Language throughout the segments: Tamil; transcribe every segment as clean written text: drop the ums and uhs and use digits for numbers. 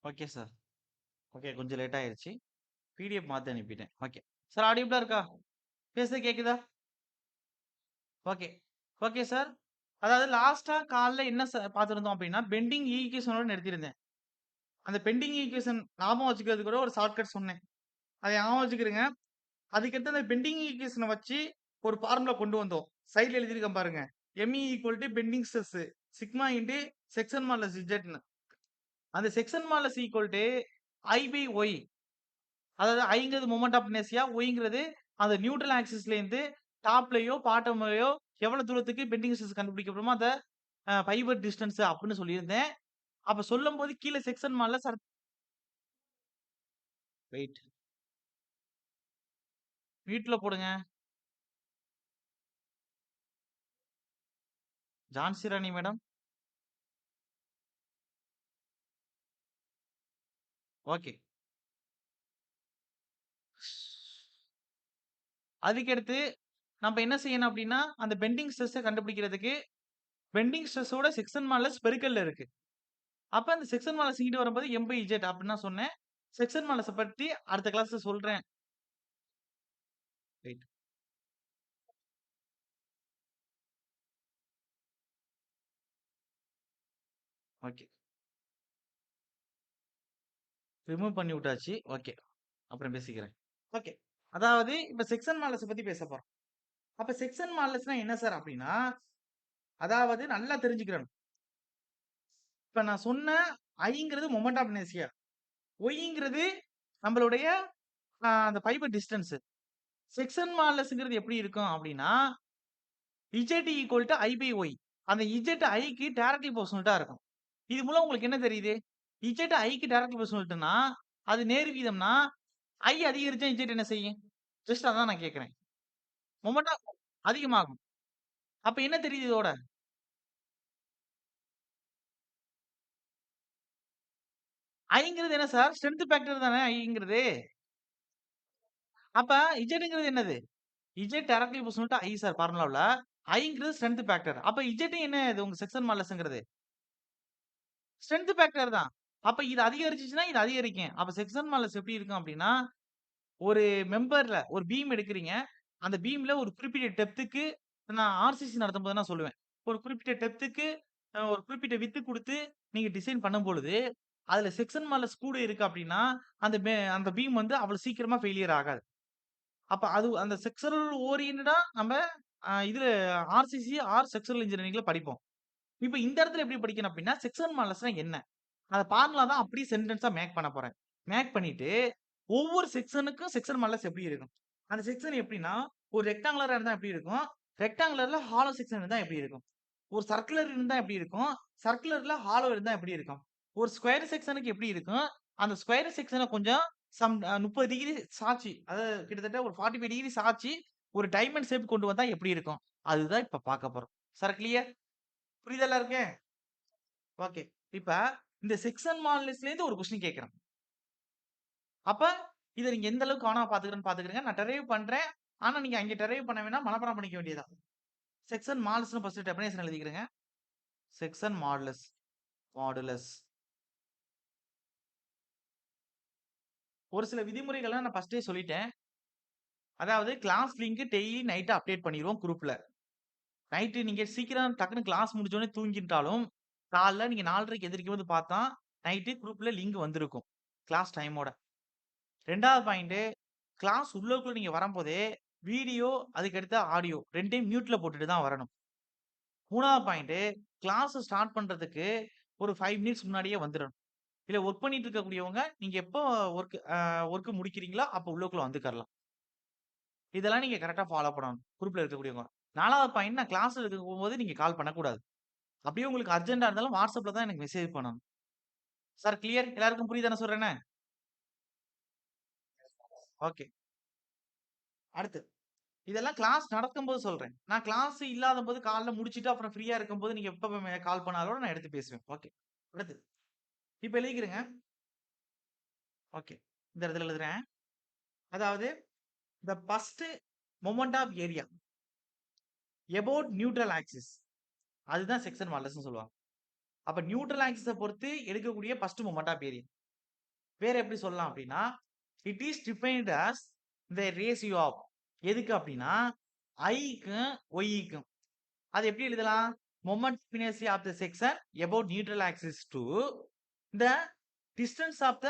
Okay sir. ஓகே. கொஞ்சம் லேட் ஆயிருச்சு. பிடிஎஃப் மாத்தி அனுப்பிட்டேன். ஓகே. சார் ஆடியபிளா இருக்கா? பேசுறது கேக்குதா? ஓகே. Okay sir. அதாவது லாஸ்ட்டா காலைல என்ன பார்த்திருந்தோம் அப்டின்னா, பெண்டிங் ஈக்வேஷனோட நிறுத்தியிருந்தேன். அந்த பெண்டிங் ஈக்வேஷன் ஞாபகம் வச்சுக்கிறதுக்கு கூட ஒரு ஷார்ட்கட் சொன்னேன். அத ஞாபகம் வச்சுக்கிருங்க. அதுக்கடுத்து அந்த பெண்டிங் ஈக்வேஷன வச்சு ஒரு ஃபார்முலா கொண்டு வந்தோம். சைடுல எழுதியிருக்கேன் பாருங்க. ME = bending stress sigma into section modulus Z ன்னு. அந்த செக்ஷன் மாடுலஸ் ஈக்குவல் I/Y. அதாவது ஐங்கிறது மொமெண்ட் ஆஃப் இனர்ஷியா, ஒய்ங்கிறது அந்த நியூட்ரல் ஆக்சிஸ்லேருந்து டாப்லயோ, பாட்டம்லயோ எவ்வளவு தூரத்துக்கு பெண்டிங் ஸ்ட்ரெஸ் கண்டுபிடிக்கப்படுமோ அத ஃபைபர் டிஸ்டன்ஸ் அப்படின்னு சொல்லியிருந்தேன். அப்ப சொல்லும்போது கீழ செக்ஷன் மாடுலஸ் வெயிட் மியூட்ல போடுங்க. ஜான்சி ராணி மேடம். ஓகே. அதுக்கடுத்து நம்ம என்ன செய்யணும் அப்படின்னா, அந்த பெண்டிங் ஸ்ட்ரெஸ்ஸ கண்டுபிடிக்கிறதுக்கு பெண்டிங் ஸ்ட்ரெஸ்ஸோட செக்ஷன் மாடுலஸ் பெருக்கல்ல இருக்கு. அப்ப அந்த செக்ஷன் மாடுலஸ் இங்கிட்டு வரும்போது M/Z அப்படின்னு நான் சொன்னேன். செக்ஷன் மாடுலஸ பத்தி அடுத்த கிளாஸ்ல சொல்றேன். வெயிட். ஓகே. ரிமூவ் பண்ணி விட்டாச்சு. ஓகே. அப்புறம் பேசிக்கிறேன். ஓகே. அதாவது இப்ப செக்ஷன் மாடுலஸ பத்தி பேசப் போறோம். அப்ப செக்ஷன் மாடுலஸ்னா என்ன சார் அப்படின்னா, அதாவது நல்லா தெரிஞ்சுக்கிறணும். இப்ப நான் சொன்ன ஐங்கிறது மொமெண்ட் ஆஃப் இனர்ஷியா. ஒய்ங்கிறது நம்மளுடைய அந்த ஃபைபர் டிஸ்டன்ஸ். செக்ஷன் மாடுலஸ்ங்கிறது எப்படி இருக்கும் அப்படின்னா, Z = I/Y. அந்த Z Iக்கு டைரக்ட்லி புரோபோர்ஷனலா இருக்கும். இது மூலம் உங்களுக்கு என்ன தெரியுது? Z Iக்கு டைரக்ட்லி புரோபோர்ஷனல்னா அது நேர் வீதம்னா, I அதிகரிச்சா Z என்ன செய்யும்? ஜஸ்ட் அதான் நான் கேட்கிறேன். மொமெண்டம் அதிகமாகும். அப்ப என்ன தெரியுது இதோட? ஐங்கிறது என்ன சார்? ஸ்ட்ரெங்த் ஃபேக்டர் தானே ஐங்கிறது. அப்ப இசட்ங்கிறது என்னது? Z directly proportional to I sir ஃபார்முலாவுல. ஐங்கிறது ஸ்ட்ரெங்த் ஃபேக்டர். அப்ப இசட் என்ன இது உங்க செக்ஷன் மாடுலஸ்ங்கிறது? ஸ்ட்ரெங்த் ஃபேக்டர் தான். அப்ப இது அதிகரிச்சுச்சுன்னா, இது அதிகரிக்கும். அப்ப செக்ஷன் மாடுலஸ் எப்படி இருக்கும் அப்படின்னா, ஒரு மெம்பர்ல ஒரு பீம் எடுக்குறீங்க. அந்த பீம்ல ஒரு குறிப்பிட்ட டெப்த்துக்கு நான் ஆர்சிசி நடத்தும்போது நான் சொல்லுவேன். ஒரு குறிப்பிட்ட டெப்த்துக்கு ஒரு குறிப்பிட்ட விட்த் குடுத்து நீங்க டிசைன் பண்ணும்பொழுது, அதுல செக்ஷன் மாடுலஸ் கூட இருக்கு அப்படின்னா, அந்த பீம் வந்து அவ்வளவு சீக்கிரமா ஃபெயிலியர் ஆகாது. அப்ப அது அந்த செக்ஷனல் ஓரியன்டடா நம்ம இதுல ஆர்சிசி செக்ஷுவல் இன்ஜினியரிங்ல படிப்போம். இப்ப இந்த இடத்துல எப்படி படிக்கணும் அப்படின்னா, செக்ஷன் மாடுலஸ்னா என்ன? அந்த ஃபார்முலா தான் அப்படியே சென்டென்ஸா மேக் பண்ண போறேன். மேக் பண்ணிட்டு, ஒவ்வொரு செக்ஷனுக்கும் செக்ஷன் மாடுலஸ் எப்படி இருக்கும்? அந்த செக்ஷன் எப்படின்னா, ஒரு ரெக்டாங்குலரா இருந்தா எப்படி இருக்கும்? ரெக்டாங்குலர்ல ஹாலோ செக்ஷன் இருந்தா எப்படி இருக்கும்? ஒரு சர்க்குலர் இருந்தா எப்படி இருக்கும்? சர்க்குலர்ல ஹாலோ இருந்தா எப்படி இருக்கும்? ஒரு ஸ்கொயர் செக்ஷனுக்கு எப்படி இருக்கும்? அந்த ஸ்கொயர் செக்ஷன கொஞ்சம் 30 டிகிரி சாய்ச்சு, அதாவது கிட்டத்தட்ட ஒரு 45 டிகிரி சாய்ச்சு, ஒரு டைமண்ட் ஷேப் கொண்டு வந்தா எப்படி இருக்கும்? அதுதான் இப்ப பார்க்க போறோம். Sir clear? புரியுதா எல்லாருக்கும்? ஓகே. இப்ப இந்த செக்ஷன் மாடுலஸ்லேருந்து ஒரு கொஸ்டின் கேட்கிறேன். அப்ப இத நீங்க எந்த அளவுக்கு கவனமா பார்த்துக்கிறேன்னு நான் டெரைவ் பண்றேன். ஆனா நீங்க அங்க டெரைவ் பண்ண வேணாம். மனப்பாடம் பண்ணிக்க வேண்டியது தான். செக்ஷன் மாடுலஸ்ன்னு ஃபர்ஸ்ட் டெஃபினிஷன் எழுதிக்கிறேங்க. Section modulus. மாடுலஸ். ஒரு சில விதிமுறைகள்லாம் நான் ஃபர்ஸ்ட்டே சொல்லிட்டேன். அதாவது class link daily night update பண்ணிருவோம் குரூப்ல. நைட் நீங்க சீக்கிரம் டக்குனு கிளாஸ் முடிஞ்ச உடனே தூங்கிட்டாலும், காலைல நீங்க 4:30க்கு எந்திரிக்கும்போது பார்த்தா, நைட்டு குரூப்ல லிங்க் வந்திருக்கும். கிளாஸ் டைமோட. 2வது பாயிண்ட் கிளாஸ் உள்ளுக்குள்ள நீங்க வரம்போதே, வீடியோ அதுக்கடுத்து ஆடியோ 2யும் மியூட்ல போட்டுட்டு தான் வரணும். 3வது பாயிண்ட் கிளாஸ் ஸ்டார்ட் பண்றதுக்கு ஒரு 5 மினிட்ஸ் முன்னாடியே வந்துரணும். இல்ல வொர்க் பண்ணிட்டு இருக்கக்கூடியவங்க, நீங்க எப்போ வொர்க் முடிக்கிறீங்களோ, அப்போ உள்ளுக்குள்ள வந்துக்கறலாம். இதெல்லாம் நீங்க கரெக்ட்டா ஃபாலோ பண்ணணும். குரூப்ல இருக்கக்கூடியவங்க. 4வது பாயிண்ட் நான் கிளாஸ்ல இருக்கும்போது நீங்க கால் பண்ணக்கூடாது. அப்படியே உங்களுக்கு அர்ஜென்ட்டா இருந்தாலும் WhatsAppல தான் எனக்கு மெசேஜ் பண்ணணும். Sir clear? எல்லாருக்கும் புரியுதா நான் சொல்றேன்னு? ஓகே. அடுத்து. இதெல்லாம் கிளாஸ் நடக்கும்போது சொல்றேன். நான் கிளாஸ் இல்லாதபோது காலைல முடிச்சுட்டு அப்புறம் ஃப்ரீயா இருக்கும்போது நீங்க எப்ப கால் பண்ணாலும் நான் எடுத்து பேசுவேன். ஓகே. அடுத்து. இப்ப எழுதிக்கிறேங்க. ஓகே. இந்த இடத்துல எழுதுறேன். அதாவது the first moment of area about neutral axis. அதுதான் செக்ஷன் மாடுலஸ்ன்னு சொல்லுவாங்க. அப்ப நியூட்ரல் ஆக்சிஸ பொறுத்து எடுக்கக்கூடிய ஃபர்ஸ்ட் மொமெண்ட் ஆஃப் ஏரியா. வேற எப்படி சொல்லலாம் அப்படின்னா, it is defined as the ratio of எதுக்கு அப்படின்னா, ஐக்கும் ஒய்க்கும். அது எப்படி எழுதலாம்? Moment of inertia of the section about neutral axis to the distance of the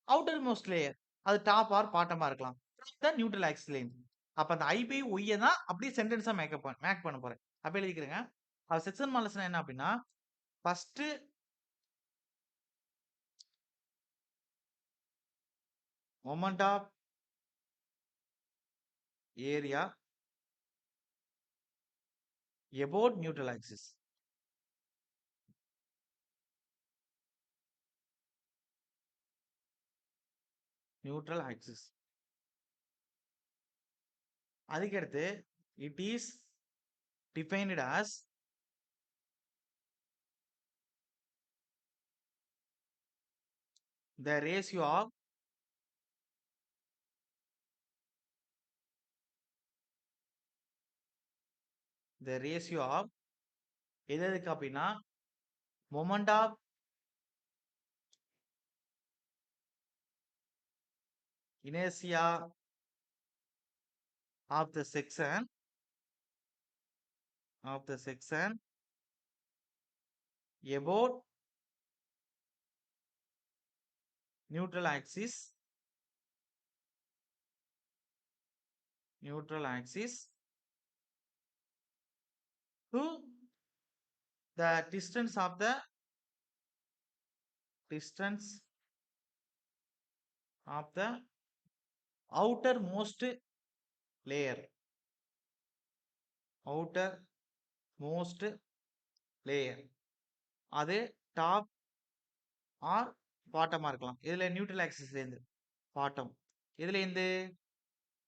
outermost layer. அது டாப் ஆர் பாட்டமா இருக்கலாம். த நியூட்ரல் ஆக்சிஸ்ல இருந்து. அப்ப அந்த ஐ பை ஒய்ய தான் அப்படியே சென்டென்ஸா மேக் பண்ண போறேன். அப்ப எழுதிக்கிறேங்க. அது செக்ஷன் மாடல்ஸ்னா என்ன அப்படின்னா, first moment of area about neutral axis. Neutral axis. அதுக்கடுத்து it is defined as the ratio of எது எதுக்கு அப்படின்னா, moment of inertia of the section about neutral axis to the distance of the outermost layer. அது டாப் ஆர் பாட்டமா இருக்கலாம். இதுல நியூட்ரல் ஆக்சிஸ்ல இருந்து பாட்டம். இதுல இருந்து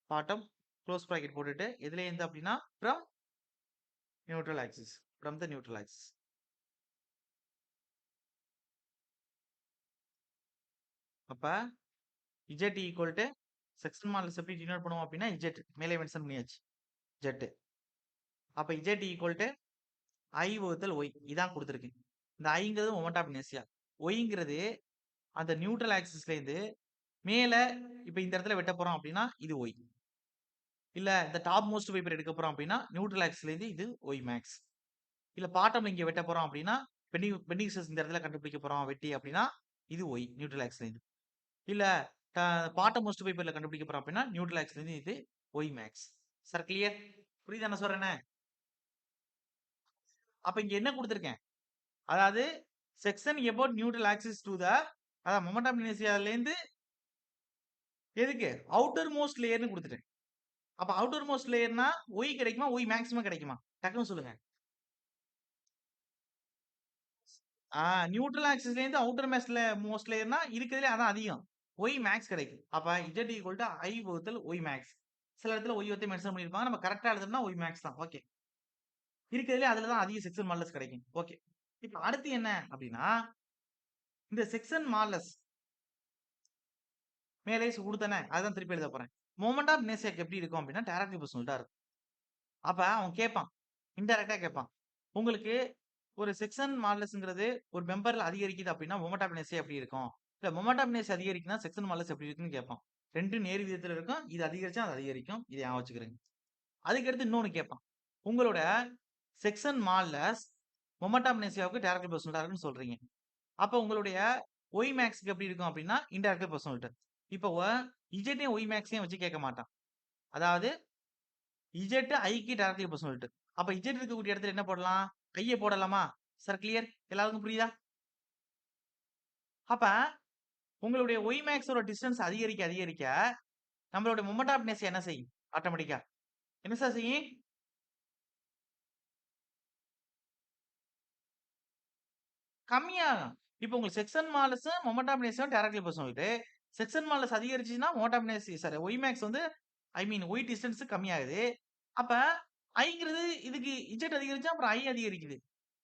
பாட்டம் க்ளோஸ் பிராக்கெட் போட்டுட்டு இதுல இருந்து அப்படின்னா from neutral axis. from the neutral axis. அப்ப z equal to section models எப்படி டினோட் பண்ணுவோம் அப்படின்னா z மேலே மென்ஷன் பண்ணியாச்சு z. அப்ப z equal to I வகுத்தல் y இதான் கொடுத்துருக்கு. இந்த ஐங்கிறது மொமெண்ட் ஆஃப் இனர்ஷியா. ஒய்ங்கிறது அந்த நியூட்ரல் ஆக்சிஸ்ல இருந்து மேல இப்ப இந்த இடத்துல வெட்ட போறோம் அப்படின்னா இது ஒய். இல்ல இந்த டாப் மோஸ்ட் வைப்பர் எடுக்க போறோம் அப்படின்னா நியூட்ரல் ஆக்சிஸ்ல இருந்து இது ஒய் மேக்ஸ். இல்ல பாட்டம் இங்க வெட்ட போறோம் அப்படின்னா பெண்டிங் ஸ்ட்ரெஸ் இந்த இடத்துல கண்டுபிடிக்க போறோம் வெட்டி அப்படின்னா இது ஒய் நியூட்ரல் ஆக்சிஸ்ல இருந்து. இல்ல பாட்டம் மோஸ்ட் வைப்பர்ல கண்டுபிடிக்க போறோம் அப்படின்னா நியூட்ரல் ஆக்சிஸ்ல இருந்து இது ஒய் மேக்ஸ். Sir clear? புரியுது என்ன சொல்றேன்னு? அப்ப இங்க என்ன கொடுத்துருக்கேன்? அதாவது section about neutral axis to the அதான் மொமெண்ட் ஆஃப் இனர்ஷியால இருந்து எதுக்கு அவுட்டர் மோஸ்ட் லேயர்னு கொடுத்துட்டேன். அப்ப அவுட்டர் மோஸ்ட் லேயர்னா ஒய் கிடைக்குமா ஒய் மேக்ஸிமம் கிடைக்குமா டக்குன்னு சொல்லுங்க. நியூட்ரல் ஆக்சிஸ்ல இருந்து அவுட்டர் மோஸ்ட் லேயர்னா இருக்கிறதுலே அதான் அதிகம். ஒய் மேக்ஸ் கிடைக்கும். அப்ப z ஈக்குவல் டு ஐ வகுத்தல் ஒய் மேக்ஸ். சில இடத்துல ஒய் வந்து மென்ஷன் பண்ணிருப்பாங்க. நம்ம கரெக்டா எழுதணும்னா ஒய் மேக்ஸ் தான். ஓகே. இருக்கிறதுலே அதுல தான் அதிக செக்ஷன் மாடலஸ் கிடைக்கும். ஓகே. இப்ப அடுத்து என்ன அப்படின்னா இந்த செக்ஷன் மாடலஸ் மேலே கொடுத்தனே அதான் திருப்பி எழுத போறேன். மொமெண்ட் ஆஃப் இனர்ஷியாக்கு எப்படி இருக்கும் அப்படின்னா டைரக்ட்லி ப்ரொபோர்ஷனலா இருக்கும். அப்ப அவன் கேட்பான். இன்டைரக்டா கேட்பான். உங்களுக்கு ஒரு செக்ஷன் மாடுலஸ்ங்கிறது ஒரு மெம்பர்ல அதிகரிக்குது அப்படின்னா மொமெண்ட் ஆஃப் இனர்ஷியா எப்படி இருக்கும்? இல்ல மொமெண்ட் ஆஃப் இனர்ஷியா அதிகரிக்குதுன்னா செக்ஷன் மாடுலஸ் எப்படி இருக்குன்னு கேட்பான். 2 நேர் விகிதத்துல இருக்கும். இது அதிகரிச்சா அது அதிகரிக்கும். இதை ஞாபகம் வச்சுக்கிறேங்க. அதுக்கு அடுத்து இன்னொன்னு கேட்பான். உங்களோட செக்ஷன் மாடுலஸ் மொமெண்ட் ஆஃப் இனர்ஷியாவுக்கு டைரக்ட்லி ப்ரொபோர்ஷனலா இருக்குன்னு சொல்றீங்க. அப்ப உங்களுடைய ஒய் மேக்ஸ்க்கு எப்படி இருக்கும் அப்படின்னா இன்டைரக்ட்லி ப்ரொபோர்ஷனல். இப்போ இஜெட்டையும் ஒய் மேக்ஸையும் வச்சு கேட்க மாட்டான். அதாவது இஜெட் ஐக்கு டைரக்ட்லி ப்ரொபோர்ஷனல். அப்ப இஜெட் இருக்கக்கூடிய இடத்துல என்ன போடலாம்? ஐய போடலாமா? Sir clear? எல்லாருக்கும் புரியுதா? அப்ப உங்களுடைய ஒய் மேக்ஸோட டிஸ்டன்ஸ் அதிகரிக்க நம்மளோட மொமெண்ட் ஆஃப் இனர்ஷியா என்ன செய்யும்? ஆட்டோமேட்டிக்கா என்ன சார் செய்யும்? கம்மியாகும். இப்போ உங்களுக்கு section modulus moment of inertia directly proportional. Section modulus அதிகரிச்சுச்சுன்னா moment of inertia sir y max வந்து ஐ மீன் ஒய் டிஸ்டன்ஸ் கம்மியாகுது. அப்ப ஐங்கிறது இதுக்கு இஜெட் அதிகரிச்சா அப்புறம் ஐ அதிகரிக்குது.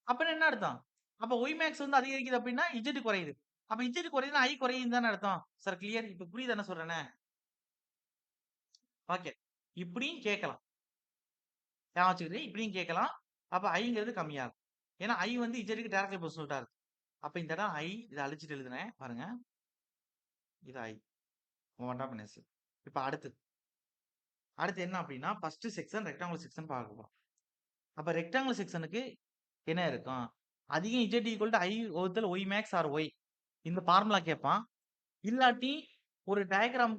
அப்பன்னா என்ன அர்த்தம்? அப்ப ஒய் மேக்ஸ் வந்து அதிகரிக்குது அப்படின்னா இஜெட் குறையுது. அப்ப இஜெட் குறையுதுன்னா ஐ குறையுதுன்னு தானே அர்த்தம். Sir clear? இப்ப புரியுது என்ன சொல்றேன்னு? ஓகே. இப்படியும் கேட்கலாம். ஞாபகம் வச்சுக்கிட்டு இப்படியும் கேட்கலாம். அப்ப ஐங்கிறது கம்மியாகும். ஏன்னா ஐ வந்து இஜெட்க்கு டைரக்ட்லி ப்ரொபோர்ஷனலா இருக்கு. அப்ப இந்த இடம் ஐ இத அழிச்சிட்டு எழுதுனேன் பாருங்க. இது I. Moment of inertia. இப்ப அடுத்து என்ன அப்படின்னா, ஃபர்ஸ்ட் செக்ஷன் ரெக்டாங்குலர் செக்ஷன் பார்க்க போறோம். அப்ப ரெக்டாங்குலர் செக்ஷனுக்கு என்ன இருக்கும்? அதிகம் Z ஈக்குவல் டு I வகுத்தல் Y மேக்ஸ் ஆர் Y. இந்த ஃபார்முலா கேட்பான். இல்லாட்டி ஒரு டயகிராம்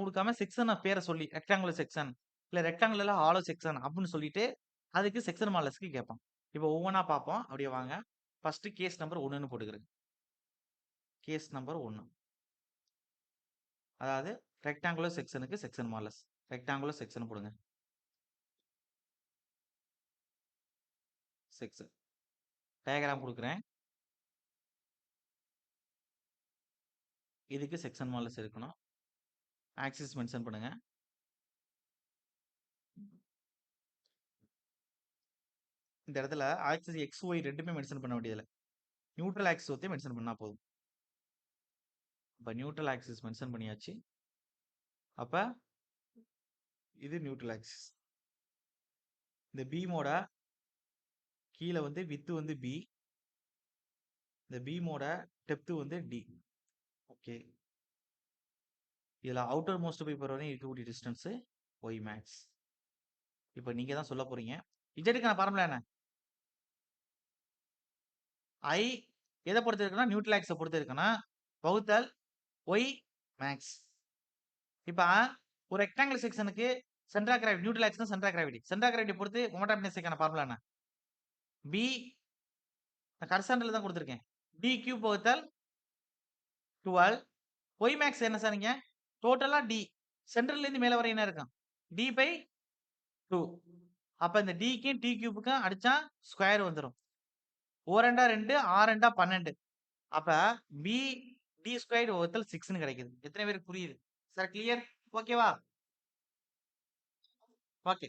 குடுக்காம செக்ஷன் பேர சொல்லி ரெக்டாங்குலர் செக்ஷன் இல்ல ரெக்டாங்குலர்ல ஹாலோ செக்ஷன் அப்படின்னு சொல்லிட்டு அதுக்கு செக்ஷன் மாடலஸ்க்கு கேட்பான். இப்போ ஒவ்வொன்னா பார்ப்போம். அப்படியே வாங்க. ஃபர்ஸ்ட் கேஸ் நம்பர் 1ன்னு போட்டுக்கிறேன். Case number 1. அதாவது ரெக்டாங்குலர் செக்ஷனுக்கு செக்ஷன் மாடலஸ். ரெக்டாங்குலர் செக்ஷன் போடுங்க. செக்ஷன் டயகிராம் குடுக்குறேன். இதுக்கு செக்ஷன் மாடலஸ் இருக்கணும். ஆக்சிஸ் மென்ஷன் பண்ணுங்க. இந்த இடத்துல ஆக்சிஸ் எக்ஸ் ஒய் ரெண்டுமே மென்ஷன் பண்ண வேண்டியதில்லை. நியூட்ரல் ஆக்சிஸ் ஒத்தே மென்ஷன் பண்ணா போதும். இப்போ நியூட்ரல் ஆக்சிஸ் மென்ஷன் பண்ணியாச்சு. அப்ப இது நியூட்ரல் ஆக்சிஸ். இந்த பீமோட கீழே வந்து வித்து வந்து பி, இந்த பீமோட டெப்த் வந்து டி. ஓகே, இதுல அவுட்டர் மோஸ்ட் பேப்பர் வரையும் இருக்கக்கூடிய டிஸ்டன்ஸ் ஒய் மேக்ஸ். இப்போ நீங்க தான் சொல்ல போறீங்க. இஜெட்டுக்கான ஃபார்முலா என்ன? ஐ எதை பொறுத்து இருக்குன்னா நியூட்ரல் ஆக்ஸை பொறுத்து இருக்குன்னா வகுத்தல் ஒய் மேக்ஸ். இப்போ ஒரு ரெக்டாங்கிள் செக்ஷனுக்கு centre of gravity neutral axis centre of gravity. Centre of gravity பொறுத்து மொமெண்ட் ஆஃப் இனர்ஷியாக்கான ஃபார்முலா என்ன? பி நான் கர்சாண்டல தான் கொடுத்துருக்கேன். டி கியூப் வகுத்தல் 12. ஒய் மேக்ஸ் என்ன சார்? நீங்க டோட்டலா டி சென்ட்ரல்ல இருந்து மேல வரை என்ன இருக்கும்? D by 2. அப்ப இந்த டிக்கும் டி கியூபுக்கும் அடிச்சா ஸ்கொயர் வந்துடும். ஓரெண்டா 2, ஆரெண்டா 12. அப்ப பி டி ஸ்கொயர் வகுத்தல் 6ன்னு கிடைக்குது. எத்தனை பேருக்கு புரியுது சார்? கிளியர்? ஓகேவா? ஓகே.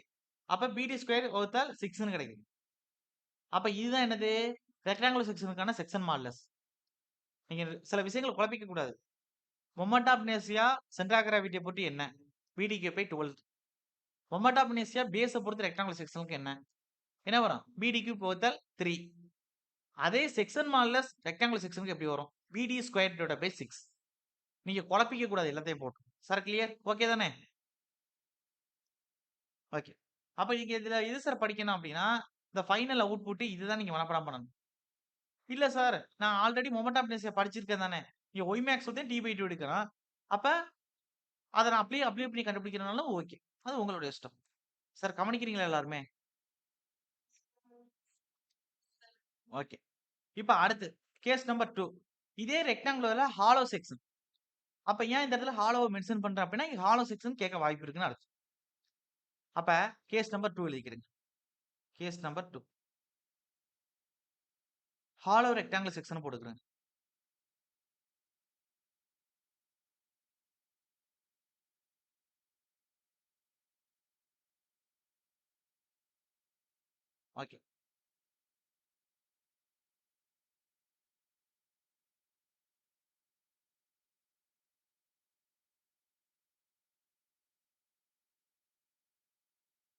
அப்ப பிடி ஸ்கொயர் வகுத்தால் 6ன்னு கிடைக்குது. அப்ப இதுதான் என்னது? ரெக்டாங்குலர் செக்ஷனுக்கான செக்ஷன் மாடுலஸ். நீங்க சில விஷயங்களை குழப்பிக்க கூடாது. Moment of inertia centre of கிராவிட்டியை பொறுத்து என்ன? பிடிக்கு பை 12. மொமெண்ட் ஆஃப் இனர்ஷியா பேஸை பொறுத்து ரெக்டாங்குலர் செக்ஷனுக்கு என்ன வரும்? பிடி கியூப் வகுத்தால் 3. அதே செக்ஷன் மாடுலஸ் ரெக்டாங்குலர் செக்ஷனுக்கு எப்படி வரும்? பிடி ஸ்கொயர் டிவைடட் பை 6. நீங்க குழப்பிக்க கூடாது எல்லாத்தையும் போட்டு. Sir clear? ஓகே தானே? ஓகே. அப்ப நீங்க இதுல எது சார் படிக்கணும் அப்படின்னா இந்த ஃபைனல் அவுட்புட் இதுதான் நீங்க மனப்பாடம் பண்ணணும். இல்ல சார் நான் ஆல்ரெடி மொமெண்ட் ஆஃப் இனர்ஷியா படிச்சிருக்கேன் தானே. நீங்க ஒய் மேக்ஸ் வந்து டி பை 2 எடுக்கலாம். அப்ப அதை நான் அப்ளை பண்ணி கண்டுபிடிக்கிறனாலும் ஓகே. அது உங்களோட இஷ்டம். சார் கவனிக்கிறீங்களா எல்லாருமே? ஓகே. இப்ப அடுத்து கேஸ் நம்பர் 2. இதே ரெக்டாங்குலர்ல ஹாலோ செக்ஷன். அப்ப ஏன் இந்த இடத்துல ஹாலோவை மென்ஷன் பண்றேன் அப்படின்னா ஹாலோ செக்ஷன் கேட்க வாய்ப்பு இருக்குன்னு அர்த்தம். அப்ப கேஸ் நம்பர் 2 எழுதிக்கிறேங்க. Case number 2. Hollow rectangular section போட்டுக்கிறேன். ஓகே.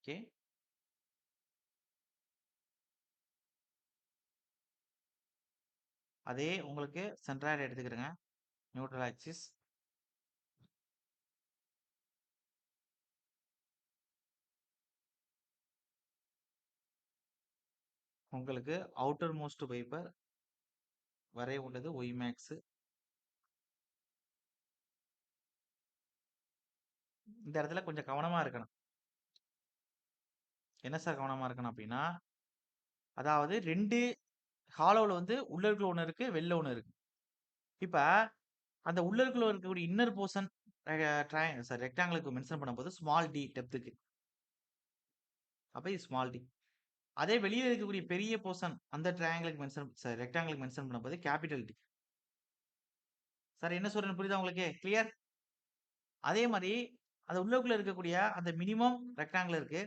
ஓகே. அதே உங்களுக்கு சென்ட்ராய்டு எடுத்துக்கிறேங்க. Neutral axis. உங்களுக்கு அவுட்டர் மோஸ்ட் வைப்பர் வரை உள்ளது ஒய் மேக்ஸ். இந்த இடத்துல கொஞ்சம் கவனமா இருக்கணும். என்ன சார் கவனமா இருக்கணும் அப்படின்னா அதாவது 2 ஹாலோவில் வந்து உள்ளுக்குள்ள ஒன்று இருக்கு, வெளில ஒன்று இருக்கு. இப்ப அந்த உள்ளுக்குள்ள இருக்கக்கூடிய இன்னர் போர்ஷன் சார் ரெக்டாங்கிளுக்கு மென்ஷன் பண்ணும்போது ஸ்மால் டி டெப்த்துக்கு. அப்ப இது ஸ்மால் டி. அதே வெளியே இருக்கக்கூடிய பெரிய போர்ஷன் அந்த ட்ரையாங்கிளுக்கு மென்ஷன் சார் ரெக்டாங்கிளுக்கு மென்ஷன் பண்ணும்போது கேபிட்டல் டி. சார் என்ன சொல்றேன்னு புரியுதா உங்களுக்கு? கிளியர்? அதே மாதிரி அந்த உள்ளுக்குள்ள இருக்கக்கூடிய அந்த மினிமம் ரெக்டாங்கிளருக்கு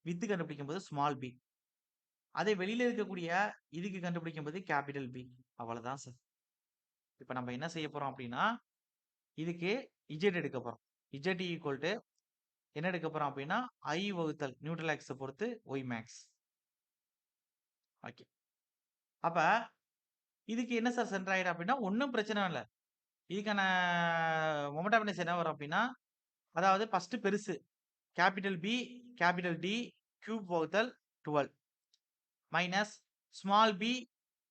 வித்து கண்டுபிடிக்கும் போது ஸ்மால் பி. அதே வெளியில இருக்கக்கூடிய இதுக்கு கண்டுபிடிக்கும் போது கேபிட்டல் பி. அவ்வளவுதான் சார். இப்ப நம்ம என்ன செய்ய போறோம் அப்படின்னா இதுக்கு இஜெட் எடுக்க போறோம். இஜெட் ஈக்குவல் டு என்ன எடுக்க போறோம் அப்படின்னா ஐ வகுத்தல் நியூட்ரல் ஆக்ஸை பொறுத்து ஒய் மேக்ஸ். ஓகே. அப்ப இதுக்கு என்ன சார் சென்டர் ஆயிடும் அப்படின்னா ஒன்றும் பிரச்சனை இல்லை. இதுக்கான மொமெண்ட் ஆஃப் என்ன வரும் அப்படின்னா, அதாவது ஃபர்ஸ்ட் பெருசு capital b, capital d, cube வகுத்தல் 12 minus small B,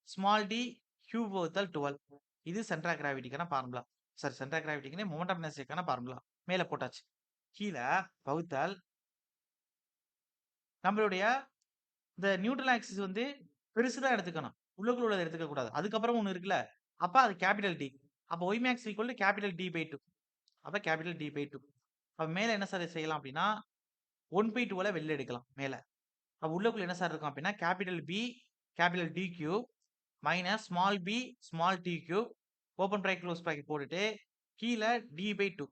small D, cube வகுத்தல் 12. இது சென்டர் ஆஃப் கிராவிட்டிக்கான ஃபார்முலா. சாரி, சென்டர் ஆஃப் கிராவிட்டிக்கான மொமெண்ட் ஆஃப் இனர்ஷியாக்கான ஃபார்முலா. மேல போட்டாச்சு. கீழ வகுத்தல் நம்மளுடைய இந்த நியூட்ரல் ஆக்சிஸ் வந்து பெருசு தான் எடுத்துக்கணும். உள்ளுக்குள்ள உள்ளத எடுத்துக்க கூடாது. அதுக்கப்புறம் ஒண்ணு இருக்குல்ல. அப்ப அது கேப்பிட்டல் டி. அப்ப y max equal to capital D by 2. அப்ப கேப்பிட்டல் டி பை 2. அப்ப மேல என்ன சார் செய்யலாம் அப்படின்னா 1/2 வெளில எடுக்கலாம் மேல. அப்ப உள்ளுக்குள்ள என்ன சார் இருக்கும் அப்படின்னா capital B, capital D cube minus small B, small D cube open bracket close bracket போட்டுட்டு கீழ டி பை 2.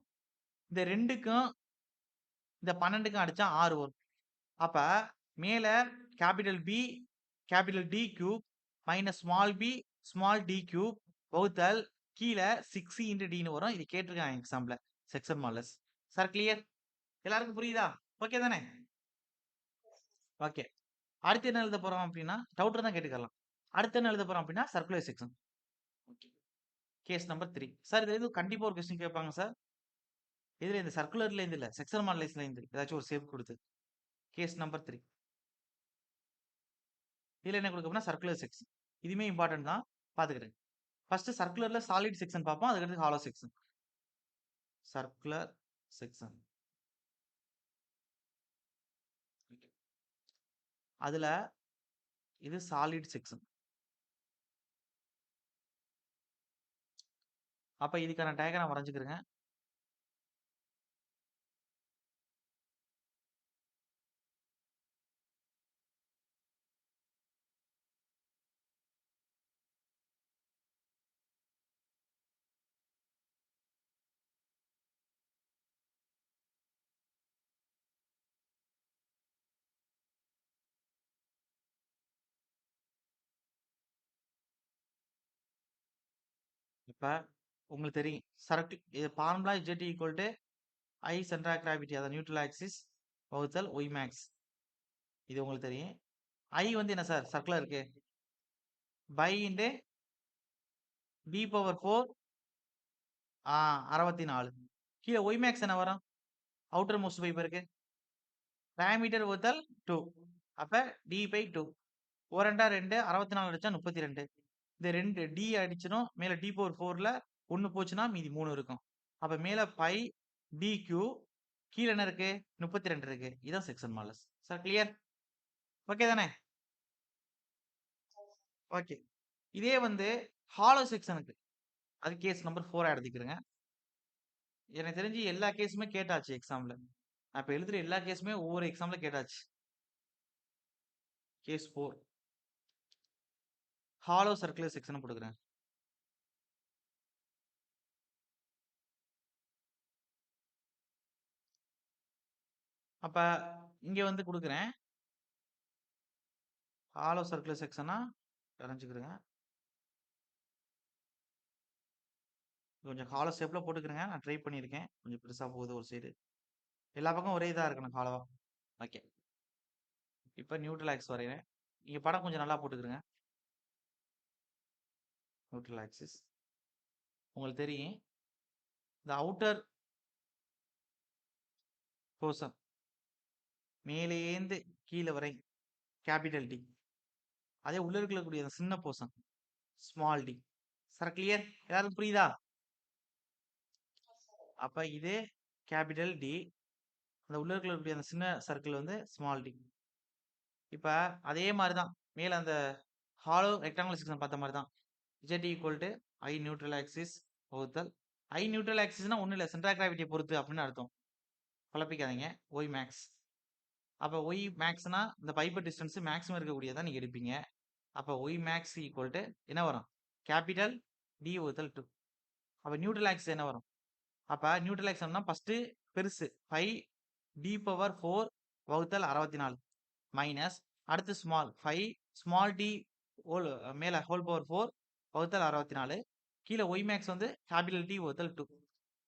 இந்த 2க்கும் இந்த 12க்கும் அடிச்சா 6 வரும். அப்ப மேல capital B, capital D cube minus small B, small D cube வகுத்தல் கீழ 6 இன்டு டின்னு வரும். இது கேட்டிருக்காங்க எக்ஸாம்ல. Section modulus. Sir clear? எல்லாருக்கும் புரியுதா? ஓகே தானே? ஓகே. அடுத்து என்ன எழுத போறோம் அப்படின்னா, டவுட் இருந்தா கேட்டுக்கலாம். அடுத்து என்ன எழுத போறோம் அப்படின்னா, circular section. Okay. Case number 3. Sir இதுல எதுவும் கண்டிப்பா ஒரு கொஸ்டின் கேட்பாங்க சார். இதுல இந்த சர்க்குலர்ல இருந்து இல்ல, செக்ஷன் மாடலைஸ்ல இருந்து ஏதாச்சும் ஒரு ஷேப் கொடுத்து. Case number 3. இதுல என்ன கொடுக்கப்போனா சர்க்குலர் செக்ஷன். இதுவுமே இம்பார்ட்டன்ட் தான். பாத்துக்கிறேன். ஃபர்ஸ்ட் சர்க்குலர்ல சாலிட் செக்ஷன் பார்ப்போம். அதுக்கடுத்து ஹாலோ செக்ஷன். Circular section. அதுல இது சாலிட் செக்ஷன். அப்ப இதுக்கான டயகிராம் வரைஞ்சுக்கிறேங்க. இப்ப உங்களுக்கு தெரியும் சரக்கு இது formula Z equal to I centre of gravity அதாவது நியூட்ரல் ஆக்சிஸ் வகுத்தல் y max. இது உங்களுக்கு தெரியும். I வந்து என்ன சார் சர்க்குலர் இருக்கு. Pi into d power 4 64. கீழே y max என்ன வரும்? அவுட்டர் மோஸ்ட் ஃபைபருக்கு டயாமீட்டர் வகுத்தல் 2. அப்ப d பை 2. 4 ரெண்டா 2 64 அடிச்சா 32. இந்த 2 d அடிச்சிடும். மேல d பவர் 4ல 1 போச்சுன்னா மீதி 3 இருக்கும். அப்ப மேல பை d கியூ கீழ என்ன இருக்கு 32 இருக்கு. இதான் section modulus. Sir clear? Okay தானே? ஓகே. இதே வந்து ஹாலோ செக்ஷனுக்கு அது கேஸ் நம்பர் 4 எடுத்துக்கிறேங்க. எனக்கு தெரிஞ்சு எல்லா கேஸுமே கேட்டாச்சு எக்ஸாம்ல. நான் இப்ப எழுதுற எல்லா கேஸுமே ஒவ்வொரு எக்ஸாம்ல கேட்டாச்சு. கேஸ் 4 ஹாலோ சர்க்குலர் செக்ஷன் கொடுக்குறேன். அப்ப இங்க வந்து கொடுக்குறேன். ஹாலோ சர்க்குலர் செக்ஷனா வரைஞ்சுக்கிறேங்க. கொஞ்சம் ஹாலோ ஷேப்ல போட்டுக்கிறேங்க. நான் ட்ரை பண்ணியிருக்கேன். கொஞ்சம் பெருசா போகுது ஒரு சைடு. எல்லா பக்கம் ஒரே இதா இருக்கணும் ஹாலோவா. ஓகே. இப்ப நியூட்ரல் ஆக்சிஸ் வரைகிறேன். நீங்க படம் கொஞ்சம் நல்லா போட்டுக்கிறேங்க. நியூட்ரல் ஆக்சிஸ் உங்களுக்கு தெரியும். இந்த அவுட்டர் போர்ஷன் மேலேந்து கீழே வரை கேபிட்டல் டி. அதே உள்ள இருக்கக்கூடிய அந்த சின்ன portion small D. Sir clear? எல்லாருக்கும் புரியுதா? அப்ப இது கேபிட்டல் டி. அந்த உள்ள இருக்கக்கூடிய அந்த சின்ன சர்க்கிள் வந்து ஸ்மால் டி. இப்ப அதே மாதிரி தான் மேல அந்த ஹாலோ ரெக்டாங்குலர் செக்ஷன் பார்த்த மாதிரி தான். Z equal to I neutral axis வகுத்தல் I நியூட்ரல் ஆக்சிஸ்னா ஒன்றும் இல்லை சென்டர் கிராவிட்டியை பொறுத்து அப்படின்னு அர்த்தம். குழப்பிக்காதீங்க. Y max. அப்போ Y மேக்ஸ்னா இந்த பைப்பர் டிஸ்டன்ஸ் மேக்ஸிமம் இருக்கக்கூடியதான் நீங்க எடுப்பீங்க. அப்போ Y மேக்ஸ் ஈக்குவல் டு என்ன வரும்? கேபிட்டல் டி வகுத்தல் 2. அப்போ நியூட்ரல் ஆக்சிஸ் என்ன வரும்? அப்ப நியூட்ரல் ஆக்சிஸ்னா ஃபர்ஸ்ட் பெருசு 5 டி பவர் 4 வகுத்தல் 64 மைனஸ் அடுத்து ஸ்மால் 5 ஸ்மால் டி ஹோல் மேல ஹோல் பவர் 4 வகுத்தல் 64 கீழே ஒய் மேக்ஸ் வந்து கேபிட்டல் டி வகுத்தல் 2.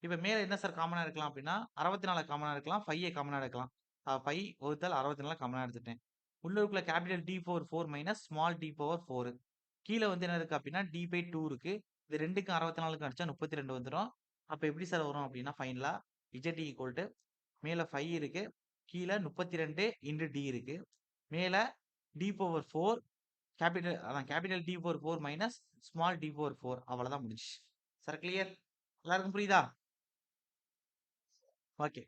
இப்போ மேல என்ன சார் காமனா இருக்கலாம் அப்படின்னா 64 காமனா இருக்கலாம் 5 காமனா எடுக்கலாம். 5 வகுத்தல் 64 காமனா எடுத்துட்டேன். உள்ளுக்குள்ள capital T power 4 minus small T power 4. கீழே வந்து என்ன இருக்கு அப்படின்னா டி பை 2 இருக்கு. இது 2க்கும் 64க்கும் அடிச்சா 32 வந்துரும். அப்ப எப்படி சார் வரும் அப்படின்னா ஃபைனலா Z ஈக்குவல் டூ மேல 5 இருக்கு. கீழ 32 இன்டு D இருக்கு. மேல D power 4 capital D power 4 minus small D power 4 அவ்வளவுதான் முடிஞ்சுச்சு. Sir clear? எல்லாருக்கும் புரியுதா? ஓகே.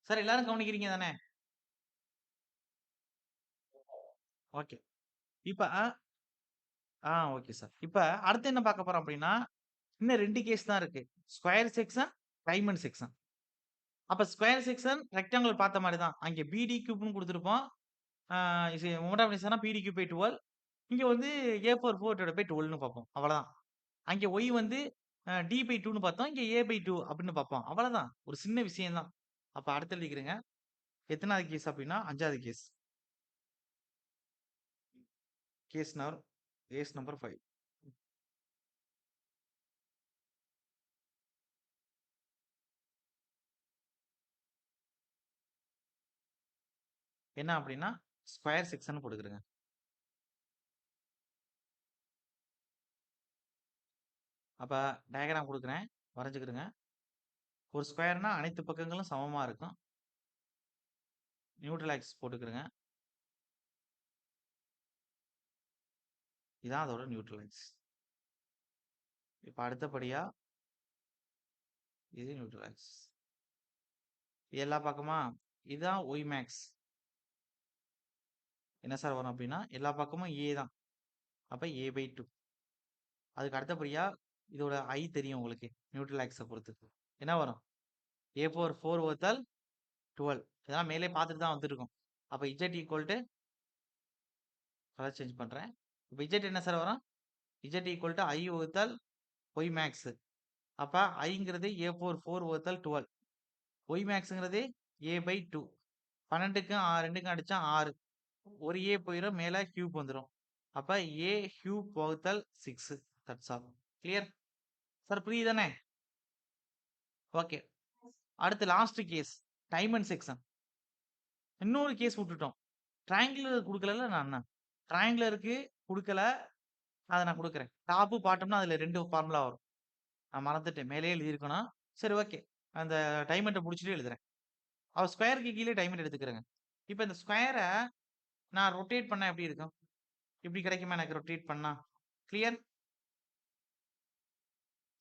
சார் எல்லாரும் கவனிக்கிறீங்க தானே? ஓகே. இப்ப ஓகே சார். இப்ப அடுத்து என்ன பார்க்க போறோம் அப்படின்னா, இன்னும் 2 கேஸ் தான் இருக்கு. Square section, diamond section. அப்ப ஸ்கொயர் செக்ஷன் ரெக்டாங்கிள் பார்த்த மாரி தான். அங்க BD கியூப்னு குடுத்திருப்போம். ஆ மோட் ஆஃப் நிஷன்னா BD கியூப் பை 12. இங்க வந்து A பவர் 4 டிவைடட் பை 12ன்னு பார்ப்போம். அவ்வளதான். அங்க Y வந்து D பை 2ன்னு பார்த்தோம். இங்க A பை 2 அப்படின்னு பார்ப்போம். அவ்வளதான். ஒரு சின்ன விஷயம் தான். அப்ப அடுத்து எழுதிக்கிறேங்க. எத்தனாவது கேஸ் அப்படின்னா 5வது கேஸ். Case number 5. என்ன அப்படின்னா ஸ்கொயர் செக்ஷன் கொடுக்குறேங்க. அப்ப டயகிராம் குடுக்குறேன். வரைஞ்சுக்கிடுங்க. ஒரு ஸ்கொயர்னா அனைத்து பக்கங்களும் சமமா இருக்கும். நியூட்ரல் ஆக்சிஸ் போட்டுக்கிறேங்க. இதான் அதோட நியூட்ரல் ஆக்சிஸ். இப்ப அடுத்தபடியா இது நியூட்ரல் ஆக்சிஸ். இது எல்லா பக்கமா இதுதான் ஒய் மேக்ஸ். என்ன சார் வரும் அப்படின்னா எல்லா பக்கமும் A தான். அப்ப A பை 2. அதுக்கு அடுத்தபடியா இதோட I தெரியும் உங்களுக்கு நியூட்ரல் ஆக்சிஸை பொறுத்து. என்ன வரும்? A பவர் 4 வகுத்தல் 12. இதெல்லாம் மேலே பார்த்துட்டு தான் வந்துருக்கும். அப்ப Z equal to colour change பண்றேன். இப்ப Z என்ன சார் வரும்? Z ஈக்குவல் டு I வகுத்தல் ஒய் மேக்ஸ். அப்ப ஐங்கிறது A பவர் 4 வகுத்தல் 12. ஒய் மேக்ஸ்ங்கிறது A பை 2. 12க்கும் 2க்கும் அடிச்சா 6. ஒரு A போயிரும் மேல கியூப் வந்துரும். அப்ப A கியூப் வகுத்தல் 6. That's all. கிளியர்? சார் புரியுதானே? ஓகே. அடுத்து லாஸ்ட் கேஸ் டைமண்ட் செக்ஷன். இன்னொரு கேஸ் விட்டுட்டோம். ட்ரையாங்குலர் குடுக்கலல்ல நான். ட்ரையாங்குலருக்கு குடுக்கல. அத நான் குடுக்குறேன். டாப் பாட்டம்னா அதுல 2 ஃபார்முலா வரும். நான் மறந்துட்டேன். மேலேயே எழுதியிருக்கணும். சரி ஓகே. அந்த டைமண்ட முடிச்சுட்டு எழுதுறேன். ஸ்கொயருக்கு கீழே டைமண்ட் எடுத்துக்கிறேங்க. இப்ப இந்த ஸ்கொயர நான் ரொட்டேட் பண்ணா எப்படி இருக்கும்? இப்படி கிடைக்குமா எனக்கு ரொட்டேட் பண்ணா? கிளியர்?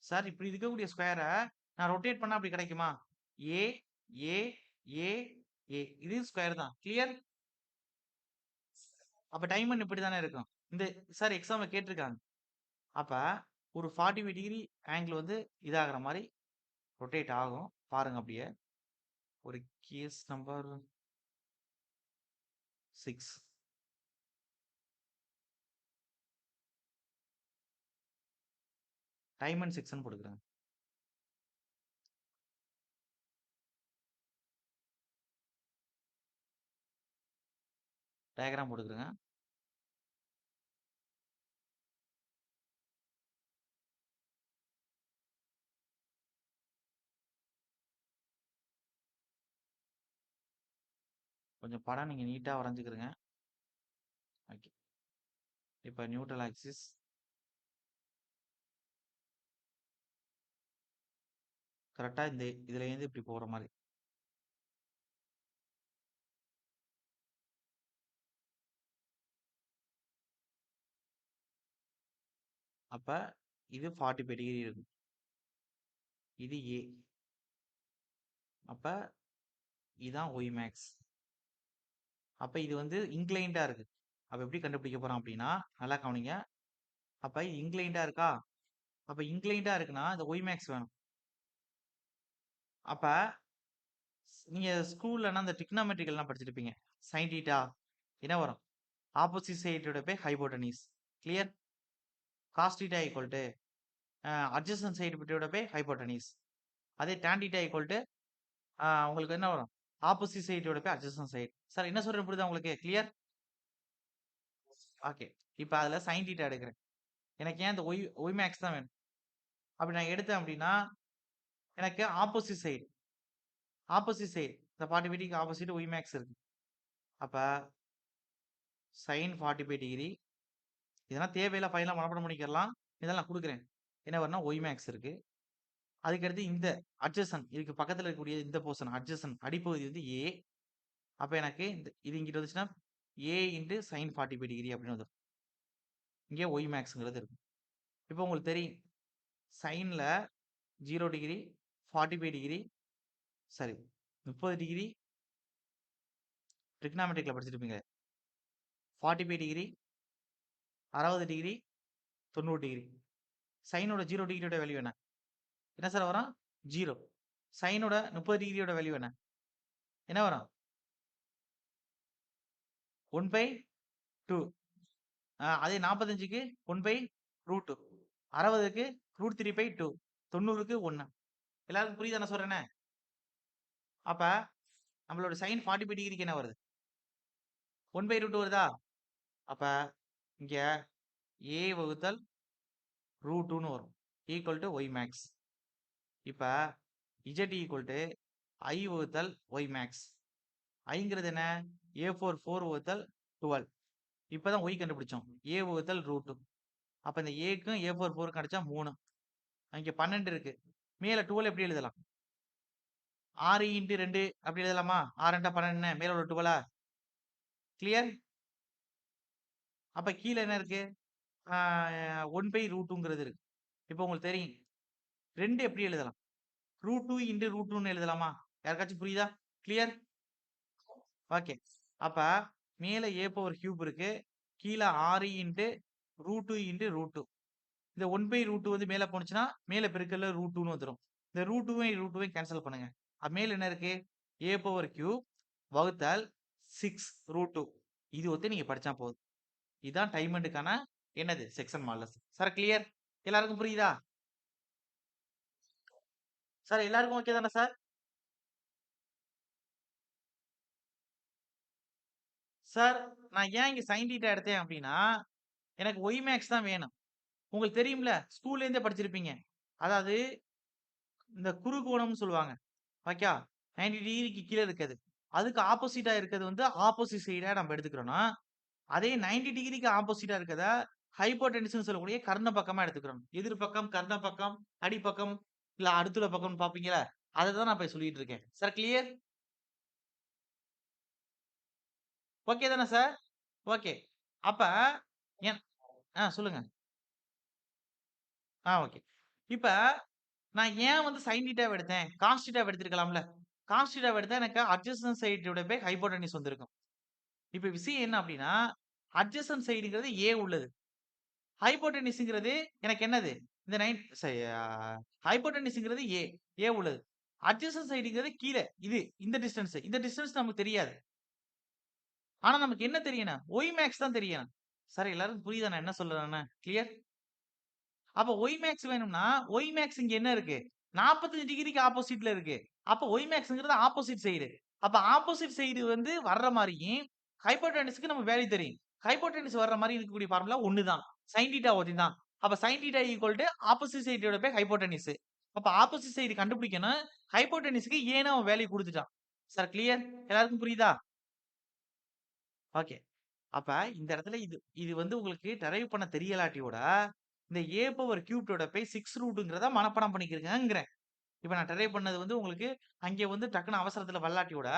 சார் இப்படி இருக்கக்கூடிய ஸ்கொயர நான் ரொட்டேட் பண்ணா அப்படி கிடைக்குமா? ஏ, ஏ, ஏ, ஏ. இது ஸ்கொயர் தான். கிளியர்? அப்ப டைமண்ட் இப்படி தானே இருக்கும். இந்த சார் எக்ஸாம்ல கேட்டிருக்காங்க. அப்ப ஒரு 45 டிகிரி ஆங்கிள் வந்து இதாகுற மாரி ரொட்டேட் ஆகும். பாருங்க அப்படியே. ஒரு கேஸ் நம்பர் 6. டைமண்ட் செக்ஷன் போட்டுக்கிறேன். டயகிராம் போட்டுக்கிறேங்க. கொஞ்சம் படம் நீங்க நீட்டா வரைஞ்சுக்கிறங்க. ஓகே. இப்ப நியூட்ரல் ஆக்சிஸ் கரெக்ட்டா இதுல இருந்து இப்படி போற மாரி. அப்ப இது 45 டிகிரி இருக்கும். இது A. அப்ப இதான் ஒய் மேக்ஸ். அப்ப இது வந்து இன்க்ளைன்டா இருக்கு. அப்ப எப்படி கண்டுபிடிக்க போறோம் அப்படின்னா, நல்லா கவனிங்க. அப்ப இது இன்க்ளைன்டா இருக்கா? அப்ப இன்க்ளைன்டா இருக்குன்னா இந்த ஒய் மேக்ஸ் வேணும். அப்ப நீங்க ஸ்கூல்லனா அந்த டிரிக்னாமெட்ரிக்கல்லாம் படிச்சிருப்பீங்க. சைன் தீட்டா என்ன வரும்? Opposite side divided by hypotenuse. Clear? Cos theta equal to adjacent side divided by hypotenuse. அதே டான் தீட்டா ஈக்குவல் டு உங்களுக்கு என்ன வரும்? Opposite side divided by adjacent side. Sir என்ன சொல்றேன் புரியுதா உங்களுக்கு? கிளியர்? ஓகே. இப்ப அதுல சைன் தீட்டா எடுக்கிறேன். எனக்கு ஏன் இந்த ஒய் மேக்ஸ் தான் வேணும். அப்படி நான் எடுத்தேன் அப்படின்னா எனக்கு ஆப்போசிட் சைடு இந்த 45 டிகிரிக்கு ஆப்போசிட் ஒய் மேக்ஸ் இருக்கு. அப்ப சைன் 45 டிகிரி இதெல்லாம் தேவையில்ல ஃபைனலா மனப்பாடம் பண்ணிக்கலாம். இதெல்லாம் நான் குடுக்குறேன். என்ன வரும்னா ஒய் மேக்ஸ் இருக்கு. அதுக்கடுத்து இந்த அட்ஜசன் இதுக்கு பக்கத்துல இருக்கக்கூடிய இந்த போர்ஷன் அட்ஜசன் அடிப்பகுதி வந்து ஏ. அப்ப எனக்கு இது இங்கிட்டு வந்துச்சுன்னா ஏ இன்டு சைன் 45 டிகிரி அப்படின்னு வந்துடும். இங்கே ஒய் மேக்ஸ்ங்கிறது இருக்கும். இப்போ உங்களுக்கு தெரியும் சைன்ல 0 டிகிரி 45 டிகிரி சரி 30 டிகிரி ட்ரிக்னாமெட்ரிக்ல படிச்சிருப்பீங்க. 45 டிகிரி 60 டிகிரி 90 டிகிரி. சைனோட 0 டிகிரியோட வேல்யூ என்ன? என்ன சார் வரும்? 0. சைனோட 30 டிகிரியோட வேல்யூ என்ன? என்ன வரும்? 1/2. அதே 45க்கு 1/√2. 60க்கு √3/2. 90க்கு 1. எல்லாருக்கும் புரியுதா நான் சொல்றேனே? அப்ப நம்மளோட சைன் 45 டிகிரிக்கு என்ன வருது? 1/√2 வருதா? அப்ப இங்க a வகுத்தல் √2ன்னு வரும். Equal to y max. இப்ப z ஈக்குவல் டு I வகுத்தல் ஒய் மேக்ஸ். ஐங்கிறது என்ன? A4 4 வகுத்தல் 12. இப்பதான் ஒய் கண்டுபிடிச்சோம். a வகுத்தல் √2. அப்ப இந்த ஏக்கும் A4 4 கிடைச்சா 3. அங்க 12 இருக்கு. மேல 12 எப்படி எழுதலாம்? 6 இன்டு 2 அப்படி எழுதலாமா? 6 ரெண்டா 12 மேல உள்ள 12 கிளியர்? அப்ப கீழ என்ன இருக்கு? 1/√2ங்கிறது இருக்கு. இப்போ உங்களுக்கு தெரியும். 2 எப்படி எழுதலாம்? √2 இன்டு √2ன்னு எழுதலாமா? யாருக்காச்சும் புரியுதா? கிளியர்? ஓகே. அப்ப மேல a பவர் கியூப் இருக்கு. கீழ 6 இன்டு √2 இன்டு √2. இந்த 1/√2 வந்து மேல போனுச்சுன்னா மேல பெருக்கல்ல √2ன்னு வந்துரும். இந்த √2வையும் கேன்சல் பண்ணுங்க. மேல என்ன இருக்கு? a பவர் கியூப் வகுத்தல் 6 √2. இது வந்து நீங்க படிச்சா போதும். இதுதான் டைமண்டுக்கான என்னது செக்ஷன் மாடலஸ். Sir clear? எல்லாருக்கும் புரியுதா? சார் எல்லாருக்கும் ஓகே தானே சார்? சார் நான் ஏன் இங்க sin θ எடுத்தேன் அப்படின்னா எனக்கு ஒய் மேக்ஸ் தான் வேணும். உங்களுக்கு தெரியும்ல ஸ்கூல்ல இருந்தே படிச்சிருப்பீங்க. அதாவது இந்த குறுகோணம்னு சொல்லுவாங்க. ஓகே 90 டிகிரிக்கு கீழ இருக்குது. அதுக்கு ஆப்போசிட்டா இருக்கிறது வந்து ஆப்போசிட் சைடா நம்ம எடுத்துக்கிறோம்னா, அதே 90 டிகிரிக்கு ஆப்போசிட்டா இருக்கிறத ஹைப்போடென்யூஸ்ன்னு சொல்லக்கூடிய கர்ண பக்கமா எடுத்துக்கிறோம். எதிர் பக்கம், கர்ண பக்கம், அடிப்பக்கம், இல்ல அடுத்துள்ள பக்கம்னு பார்ப்பீங்கல்ல, அததான் நான் இப்ப சொல்லிட்டு இருக்கேன். Sir clear? ஓகே தானே சார்? ஓகே. அப்ப என் சொல்லுங்க. ஓகே. இப்ப நான் ஏன் வந்து sin θ எடுத்தேன்? cos θ எடுத்திருக்கலாம்ல. cos θ எடுத்தா எனக்கு adjacent side divided by hypotenuse வந்திருக்கும். இப்ப விஷயம் என்ன அப்டின்னா, அட்ஜசன்ட் சைடுங்கிறது A உள்ளது. ஹைப்போடென்யூஸ்ங்கிறது எனக்கு என்னது? இந்த 9 ஹைப்போடென்யூஸ்ங்கிறது A உள்ளது. அட்ஜசன்ட் சைடுங்கிறது கீழ இது இந்த டிஸ்டன்ஸ். இந்த டிஸ்டன்ஸ் நமக்கு தெரியாது. ஆனா நமக்கு என்ன தெரியணும்? ஒய் மேக்ஸ் தான் தெரியணும். சார் எல்லாருக்கும் புரியுதா நான் என்ன சொல்றேன்னு? கிளியர்? அப்ப ஒய் மேக்ஸ் வேணும்னா, ஒய் மேக்ஸ் இங்க என்ன இருக்கு? 45 டிகிரிக்கு ஆப்போசிட்ல இருக்கு. அப்ப ஒய் மேக்ஸ்ங்கிறது ஆப்போசிட் சைடு. அப்ப ஆப்போசிட் சைடு வந்து வர்ற மாரியும், ஹைப்போடென்யூஸ்க்கு நம்ம வேல்யூ தெரியும். ஹைப்போடென்யூஸ் வர்ற மாரி இருக்கக்கூடிய ஃபார்முலா ஒண்ணு தான். sin θ ஒண்ணு தான். அப்ப sin θ equal to opposite side divided by hypotenuse. அப்ப ஆப்போசிட் சைடு கண்டுபிடிக்கணும். ஹைப்போடென்யூஸ்க்கு ஏன்னு அவன் வேல்யூ குடுத்துட்டான். Sir clear? எல்லாருக்கும் புரியுதா? ஓகே. அப்ப இந்த இடத்துல இது வந்து உங்களுக்கு டெரைவ் பண்ண தெரியலாட்டியோட, இந்த a பவர் கியூப்டோட போய் 6 ரூட்ங்கிறத மனப்பாடம் பண்ணிக்கிறங்கங்கிறேன். இப்ப நான் டெரைவ் பண்ணது வந்து உங்களுக்கு அங்கே வந்து டக்குனு அவசரத்துல வல்லாட்டியோட,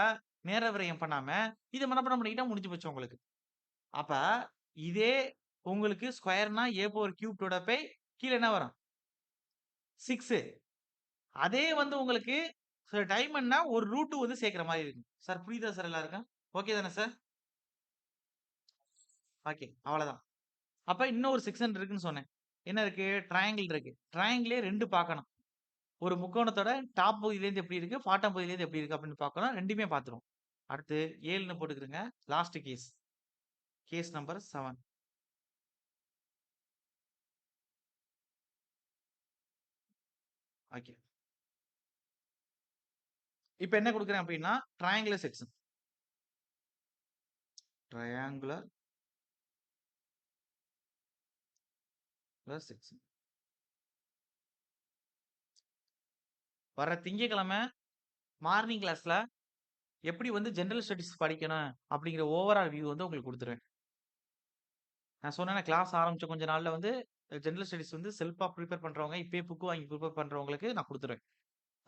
நேர விரயம் பண்ணாம, இத மனப்பாடம் பண்ணிக்கிட்டா முடிஞ்சு போச்சு உங்களுக்கு. அப்ப இதே உங்களுக்கு ஸ்கொயர்னா a பவர் கியூப்டோட போய் கீழ என்ன வரும்? 6. அதே வந்து உங்களுக்கு டைமண்ட்னா ஒரு ரூட் வந்து சேர்க்கிற மாரி இருக்கும். சார் புரியுதா சார் எல்லாருக்கும்? ஓகே தானே சார்? ஓகே. அவ்வளதான். அப்ப இன்னும் ஒரு செக்ஷன் இருக்குன்னு சொன்னேன். என்ன இருக்கு? ட்ரையாங்கிள் இருக்கு. ட்ரையாங்கிளே 2 பார்க்கணும். ஒரு முக்கோணத்தோட டாப் பகுதியிலேருந்து எப்படி இருக்கு, பாட்டம் பகுதியிலேருந்து எப்படி இருக்கு அப்படின்னு பார்க்கணும். 2மே பார்த்துருவோம். அடுத்து 7ன்னு போட்டுக்கிறங்க. Last case. Case number 7. Okay. இப்ப என்ன குடுக்குறேன் அப்படின்னா, ட்ரையாங்குலர் செக்ஷன். Triangular section. வர திங்கட்கிழமை மார்னிங் கிளாஸ்ல எப்படி வந்து ஜெனரல் ஸ்டடீஸ் படிக்கணும் அப்படிங்கிற ஓவரால் வியூ வந்து உங்களுக்கு குடுத்துருவேன். நான் சொன்னேனே கிளாஸ் ஆரம்பிச்ச கொஞ்ச நாள்ல வந்து ஜெனரல் ஸ்டடீஸ் வந்து செல்ஃபா ப்ரிப்பேர் பண்றவங்க, இப்பயே புக் வாங்கி ப்ரிப்பேர் பண்றவங்களுக்கு நான் குடுத்துருவேன்.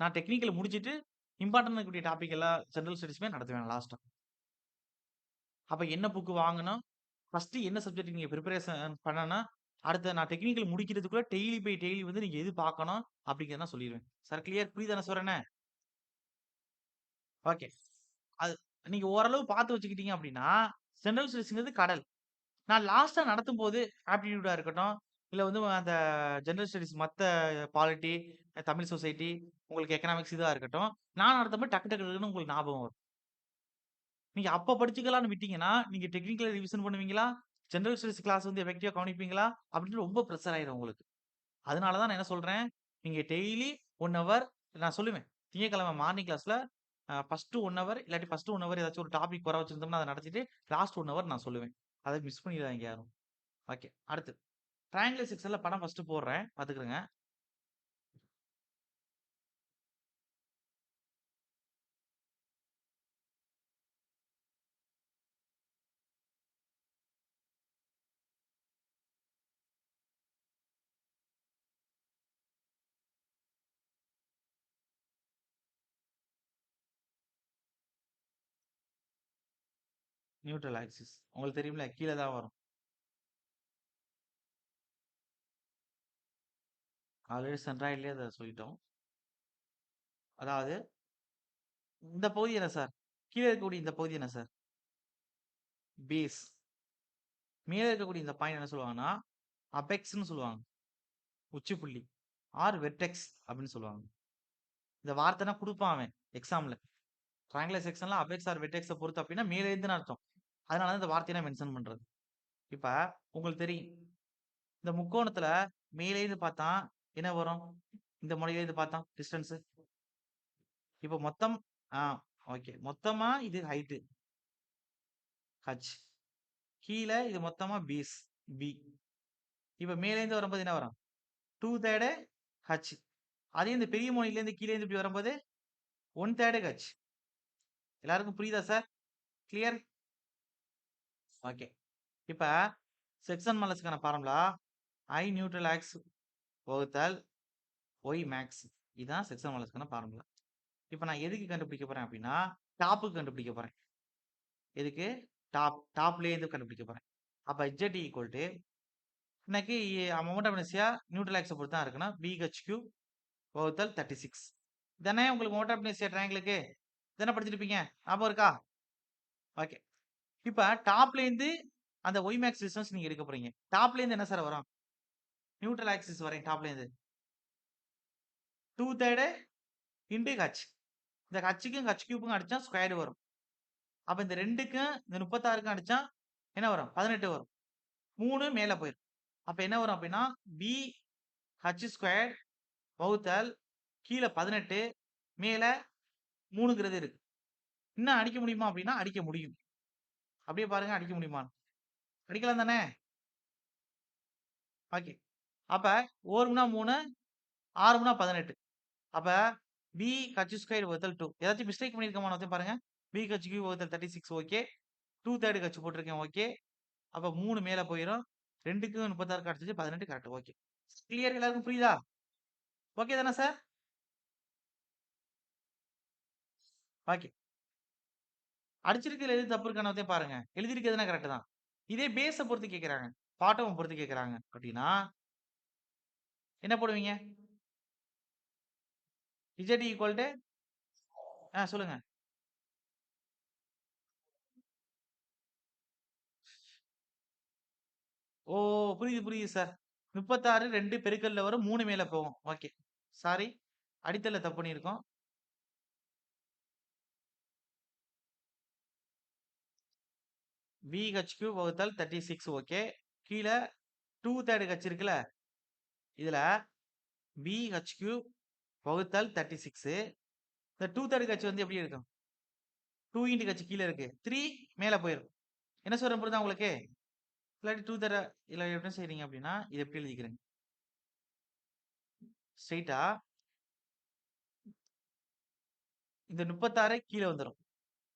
நான் டெக்னிக்கல் முடிச்சுட்டு, இம்பார்ட்டன்ட் இருக்கக்கூடிய டாபிக் எல்லாம் ஜெனரல் ஸ்டடீஸ்மே நடத்துவேன் லாஸ்ட்டா. அப்ப என்ன புக் வாங்கணும்? ஃபர்ஸ்ட்டு என்ன சப்ஜெக்ட் நீங்க பிரிப்பரேஷன் பண்ணணும்? அடுத்து நான் டெக்னிக்கல் முடிக்கிறதுக்குள்ள டெய்லி பை டெய்லி வந்து நீங்க எது பார்க்கணும்? அப்படிங்கிறத நான் சொல்லிருவேன். சார் கிளியர் புரியுதா நான் சொல்றேன்னு? ஓகே. அது நீங்க ஓரளவு பார்த்து வச்சுக்கிட்டீங்க அப்படின்னா, ஜெனரல் ஸ்டடீஸ்ங்கிறது கடல். நான் லாஸ்ட்டா நடத்தும்போது ஆப்டிட்யூடா இருக்கட்டும், இல்ல வந்து அந்த ஜெனரல் ஸ்டடீஸ் மத்த பாலிட்டி, தமிழ் சொசைட்டி, உங்களுக்கு எக்கனாமிக்ஸ் இதா இருக்கட்டும், நான் நடத்தும்போது டக்கு டக்கு டக்குன்னு உங்களுக்கு ஞாபகம் வரும். நீங்க அப்ப படிச்சுக்கலான்னு விட்டீங்கன்னா, நீங்க டெக்னிக்கல் ரிவிஷன் பண்ணுவீங்களா? ஜெனரல் ஸ்டடீஸ் கிளாஸ் வந்து எஃபெக்டிவா கவனிப்பீங்களா? அப்படின்னு ரொம்ப பிரஷர் ஆயிரும் உங்களுக்கு. அதனால தான் நான் என்ன சொல்றேன், நீங்க டெய்லி 1 ஹவர் நான் சொல்லுவேன். திங்கட்கிழமை மார்னிங் கிளாஸ்ல ஃபர்ஸ்ட் 1 ஹவர் இல்லாட்டி ஃபர்ஸ்ட் 1 ஹவர் ஏதாச்சும் ஒரு டாபிக் வர வச்சிருந்தோம்னா, அத நடத்திட்டு லாஸ்ட் 1 ஹவர் நான் சொல்லுவேன். அத மிஸ் பண்ணிடாதீங்க யாரும். ஓகே. அடுத்து ட்ரையாங்குலர் செக்ஷன்ல படம் ஃபர்ஸ்ட் போடுறேன். பாத்துக்கங்க. Neutral axis. உங்களுக்கு தெரியும்ல கீழ தான் வரும். ஆல்ரெடி சென்ட்ராய்ட்லயே அத சொல்லிட்டோம். அதாவது இந்த பகுதி என்ன சார்? கீழ இருக்கக்கூடிய இந்த பகுதி என்ன சார்? பேஸ். மேல இருக்கக்கூடிய இந்த பாயிண்ட் என்ன சொல்லுவாங்கன்னா, அபெக்ஸ்ன்னு சொல்லுவாங்க. உச்சிப்புள்ளி. ஆர் வெர்டெக்ஸ் அப்படின்னு சொல்லுவாங்க. இந்த வார்த்தைனா குடுப்பான் அவன் எக்ஸாம்ல. ட்ரையாங்குலர் செக்ஷன்ல அபெக்ஸ் ஆர் வெர்டெக்ஸ பொறுத்து அப்டின்னா மேல இருந்துன்னு அர்த்தம். அதனால தான் இந்த வார்த்தைய நான் மென்ஷன் பண்றது. இப்ப உங்களுக்கு தெரியும். இந்த முக்கோணத்துல மேலே இருந்து பார்த்தா என்ன வரும்? இந்த முனையில இருந்து பார்த்தா டிஸ்டன்ஸ். இப்ப மொத்தம் ஆ ஓகே. மொத்தமா இது ஹைட் h. கீழ இது மொத்தமா பேஸ் b. இப்ப மேல இருந்து வரும்போது என்ன வரும்? 2/3 h. அதே இந்த பெரிய முனையில இருந்து கீழ இருந்து இப்படி வரும்போது 1/3 h. எல்லாருக்கும் புரியுதா சார்? கிளியர்? ஓகே. இப்ப செக்ஷன் மாலஸ்க்கான ஃபார்முலா I நியூட்ரல் ஆக்ஸ் வகுத்தல் y மேக்ஸ். இதான் செக்ஷன் மாலஸ்க்கான ஃபார்முலா. இப்ப நான் எதுக்கு கண்டுபிடிக்க போறேன் அப்படின்னா, டாப்புக்கு கண்டுபிடிக்க போறேன். எதுக்கு? டாப்லயே இருந்து கண்டுபிடிக்க போறேன். அப்ப Z ஈக்குவல் டு இன்னைக்கு மொமெண்ட் ஆஃப் இனர்ஷியா நியூட்ரல் ஆக்ஸ பொறுத்து தான் இருக்குன்னா, BHQ வகுத்தல் 36. இதானே உங்களுக்கு மொமெண்ட் ஆஃப் இனர்ஷியா ட்ரையாங்கிளுக்கு? இதானே படிச்சிருப்பீங்க? ஞாபகம் இருக்கா? ஓகே. இப்ப டாப்ல இருந்து அந்த y மேக்ஸ் டிஸ்டன்ஸ் நீங்க எடுக்க போறீங்க. டாப்ல இருந்து என்ன சார் வரும்? நியூட்ரல் ஆக்சிஸ் வரேன் டாப்ல இருந்து. 2/3 இன்டு h. இந்த hக்கும் h கியூப்க்கும் அடிச்சா ஸ்கொயர் வரும். அப்ப இந்த 2க்கும் இந்த 36க்கும் அடிச்சா என்ன வரும்? 18 வரும். 3 மேல போயிரும். அப்ப என்ன வரும் அப்படின்னா, BH² வகுத்தல் கீழ 18 மேல 3ங்கிறது இருக்கு. இன்னும் அடிக்க முடியுமா அப்படின்னா, அடிக்க முடியும். அப்படியே பாருங்க அடிக்க முடியுமான்னு. அடிக்கலாம் தானே? ஓகே. அப்ப 1 முனா 3, 6 முனா 18. அப்ப BH² வகுத்தல் 2. ஏதாச்சும் மிஸ்டேக் பண்ணியிருக்கோமா ஒருத்தன் பாருங்க. BHQ வகுத்தல் 36 ஓகே. 2/3 H போட்டிருக்கேன் ஓகே. அப்ப 3 மேல போயிரும். 2க்கும் 36 அடிச்சது 18 கரெக்ட் ஓகே. கிளியர் எல்லாருக்கும் புரியுதா? ஓகே தானே சார்? ஓகே. அடிச்சிருக்கிறதுல எது தப்பு இருக்கானதே பாருங்க. எழுதியிருக்கிறதுனா கரெக்ட் தான். இதே பேஸ பொறுத்து கேட்கறாங்க. பாட்டம பொறுத்து கேட்கறாங்க அப்படின்னா, என்ன போடுவீங்க? Z ஈக்குவல் டு சொல்லுங்க. ஓ! புரியுது, புரியுது சார். 36 2 பெருக்கல்ல வரும் 3 மேல போகும். ஓகே. சாரி. அடித்தல்ல தப்பு பண்ணியிருக்கோம். VHQ வகுத்தல் 36 ஓகே. கீழ 2/3 H இருக்குல்ல? இதுல BHQ வகுத்தல் 36. இந்த 2/3 H வந்து எப்படி இருக்கும்? 2 இன்டு H கீழ இருக்கு. 3 மேல போயிரும். என்ன சொல்றேன் புரியுதா உங்களுக்கு? இல்லாட்டி 2/3 இல்ல எப்படி செய்றீங்க அப்படின்னா, இத எப்படி எழுதிக்கிறேங்க. ஸ்ட்ரெய்ட்டா இந்த 36 கீழ வந்துரும்.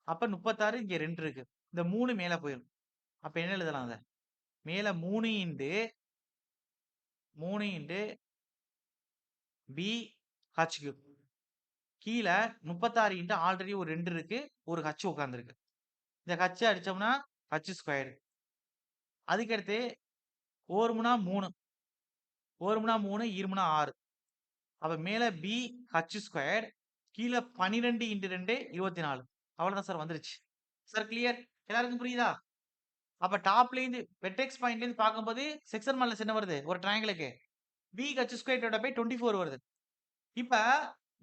அப்ப 36 இங்க 2 இருக்கு. இந்த 3 மேல போயிரும். அப்ப என்ன எழுதலாம் அத? மேல 3 into 3 into P H cube. கீழ 36 இன்டு ஆல்ரெடி ஒரு 2 இருக்கு. ஒரு ஹச் உட்கார்ந்திருக்கு. இந்த ஹச் அடிச்சோம்னா ஹச் ஸ்கொயர். அதுக்கடுத்து 1 முனா 3. 1 முனா 3, ஈர்முனா 6. அப்ப மேல பி ஹச் ஸ்கொயர். கீழ 12 இன்டு 2 24. அவ்வளவுதான் சார் வந்துருச்சு. Sir clear? எல்லாருக்கும் புரியுதா? அப்ப டாப்ல இருந்து வெர்டெக்ஸ் பாயிண்ட்ல இருந்து பார்க்கும்போது செக்ஷன் மாடுலஸ் என்ன வருது? ஒரு ட்ரையாங்கிளுக்கு b h square divided by 24 வருது. இப்ப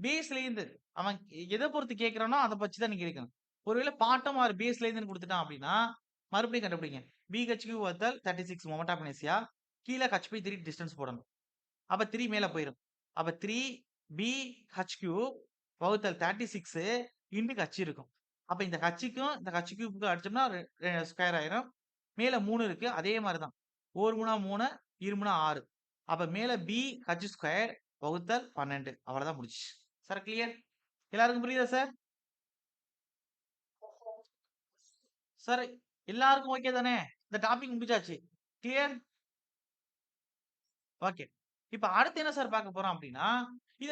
பேஸ்ல இருந்து அவன் எதை பொறுத்து கேட்கிறானோ அதை பத்தி தான் நீங்க இருக்கணும். ஒருவேளை பாட்டம் ஆர் பேஸ்ல இருந்து கொடுத்துட்டான் அப்படின்னா மறுபடியும் கண்டுபிடிங்க. பிஹெச் கியூ வர்த்தல் 36 மொமெண்ட் ஆஃப் இனர்ஷியா. கீழே ஹச் பை 3 டிஸ்டன்ஸ் போடணும். அப்ப 3 மேல போயிடும். அப்ப 3 பி ஹச் கியூ வகுத்தல் 36 இன்டு ஹச் இருக்கும். அப்ப இந்த ஹச்சுக்கும் இந்த ஹச் கியூப்க்கும் அடிச்சோம்னா ஸ்கொயர் ஆயிரும். மேல 3 இருக்கு. அதே மாதிரி தான். 1 முனா 3, 2 முனா 6. அப்ப மேல பி ஹச் ஸ்கொயர் வகுத்தல் 12. அவ்வளவுதான் முடிச்சு. Sir clear? எல்லாருக்கும் புரியுதா சார்? சார் எல்லாருக்கும் ஓகே தானே? இந்த டாபிக் முடிச்சாச்சு. கிளியர்? ஓகே. இப்ப அடுத்து என்ன சார் பார்க்க போறோம் அப்படின்னா, இத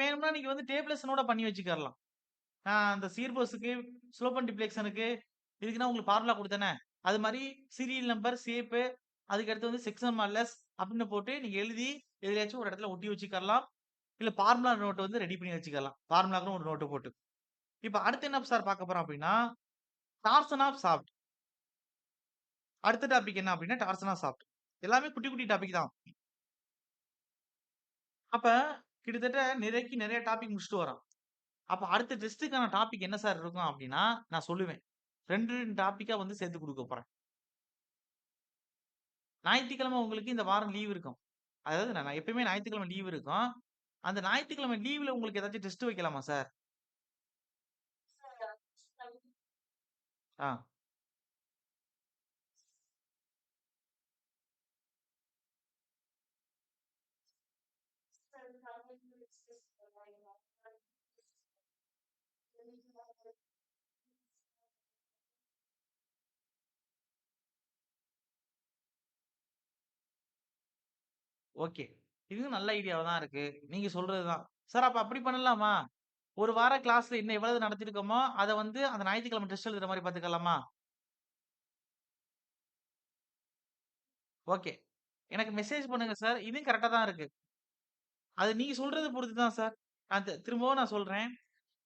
வேணும்னா நீங்க வந்து டேபிளேஷனோட பண்ணி வச்சுக்கலாம். நான் அந்த சீர்போஸுக்கு, ஸ்லோப் அண்ட் டிப்ளெக்ஷனுக்கு இதுக்கு நான் உங்களுக்கு ஃபார்முலா குடுத்தேனே. அது மாரி சீரியல் நம்பர், ஷேப்பு அதுக்கடுத்து வந்து செக்ஷன் மாடுலஸ் அப்படின்னு போட்டு நீங்க எழுதி எதுலயாச்சும் ஒரு இடத்துல ஒட்டி வச்சுக்கலாம். இல்ல ஃபார்முலா நோட் வந்து ரெடி பண்ணி வச்சுக்கலாம். ஃபார்முலாக்குன்னு ஒரு நோட்டு போட்டு. இப்ப அடுத்து என்ன சார் பார்க்க போறோம் அப்படின்னா, டார்சன் ஆஃப் ஷாஃப்ட். அடுத்த டாபிக் என்ன அப்படின்னா, டார்சன் ஆஃப் ஷாஃப்ட். எல்லாமே குட்டி குட்டி டாபிக் தான். அப்ப கிட்டத்தட்ட நிறைக்கு நிறைய டாபிக் முடிச்சுட்டு வரோம். அப்ப அடுத்த டெஸ்ட்டுக்கான டாபிக் என்ன சார் இருக்கும் அப்படின்னா, நான் சொல்லுவேன். 2 டாபிக்கா வந்து சேர்த்து குடுக்க போறேன். ஞாயித்துக்கிழமை உங்களுக்கு இந்த வாரம் லீவ் இருக்கும். அதாவது நான் எப்பயுமே ஞாயித்துக்கிழமை லீவ் இருக்கும். அந்த ஞாயித்துக்கிழமை லீவ்ல உங்களுக்கு ஏதாச்சும் டெஸ்ட் வைக்கலாமா சார்? ஆ. ஓகே. இதுவும் நல்ல ஐடியாவா தான் இருக்கு. நீங்க சொல்றது தான். சார் அப்ப அப்படி பண்ணலாமா? ஒரு வார கிளாஸ்ல இன்னும் எவ்வளவு நடத்திருக்கோமோ, அத வந்து அந்த ஞாயித்துக்கிழமை டெஸ்ட் எழுதுற மாரி பார்த்துக்கலாமா? ஓகே. எனக்கு மெசேஜ் பண்ணுங்க சார். இதுவும் கரெக்ட்டா தான் இருக்கு. அது நீங்க சொல்றத பொறுத்து தான் சார். திரும்பவும் நான் சொல்றேன்.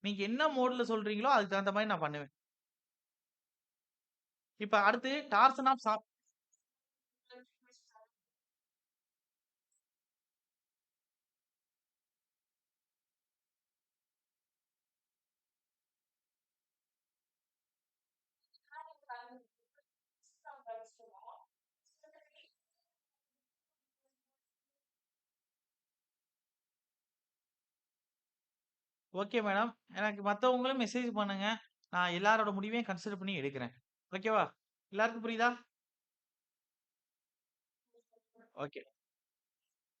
நீங்க என்ன மோட்ல சொல்றீங்களோ, அதுக்கு தகுந்த மாரி நான் பண்ணுவேன். இப்ப அடுத்து டார்சன் ஆஃப் சாப் ஓகே மேடம். எனக்கு மத்தவங்களும் மெசேஜ் பண்ணுங்க. நான் எல்லாரோட முடிவையும் கன்சிடர் பண்ணி எடுக்கிறேன். ஓகேவா? எல்லாருக்கும் புரியுதா? ஓகே.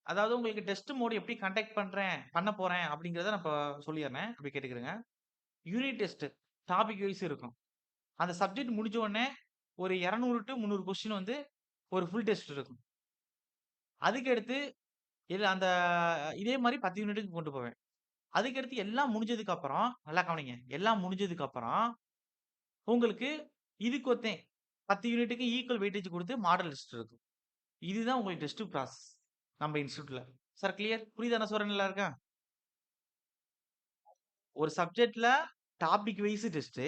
அதாவது உங்களுக்கு டெஸ்ட் மோட் எப்படி கண்டக்ட் பண்ண போறேன் அப்படிங்கிறத நான் இப்ப சொல்லிர்றேன். அப்படி கேட்டுக்கிறங்க. யூனிட் டெஸ்ட் டாபிக் வைஸ் இருக்கும். அந்த சப்ஜெக்ட் முடிஞ்ச உடனே ஒரு 200 டூ 300 கொஸ்டின் வந்து ஒரு ஃபுல் டெஸ்ட் இருக்கும். அதுக்கு அடுத்து அந்த இதே மாரி 10 யூனிட்டுக்கு கொண்டு போவேன். அதுக்கடுத்து எல்லாம் முடிஞ்சதுக்கு அப்புறம் நல்லா கவனிங்க. எல்லாம் முடிஞ்சதுக்கு அப்புறம் உங்களுக்கு இதுக்கு ஒத்தேன் 10 யூனிட்டுக்கு ஈக்குவல் வெயிட்டேஜ் குடுத்து மாடல் டெஸ்ட் இருக்கும். இதுதான் உங்களுக்கு டெஸ்ட் ப்ராசஸ். நம்ம இன்ஸ்டிடியூட்ல. Sir clear? புரியுதா நான் சொல்றது எல்லாருக்கும்? ஒரு சப்ஜெக்ட்ல டாபிக் வைஸ் டெஸ்ட்.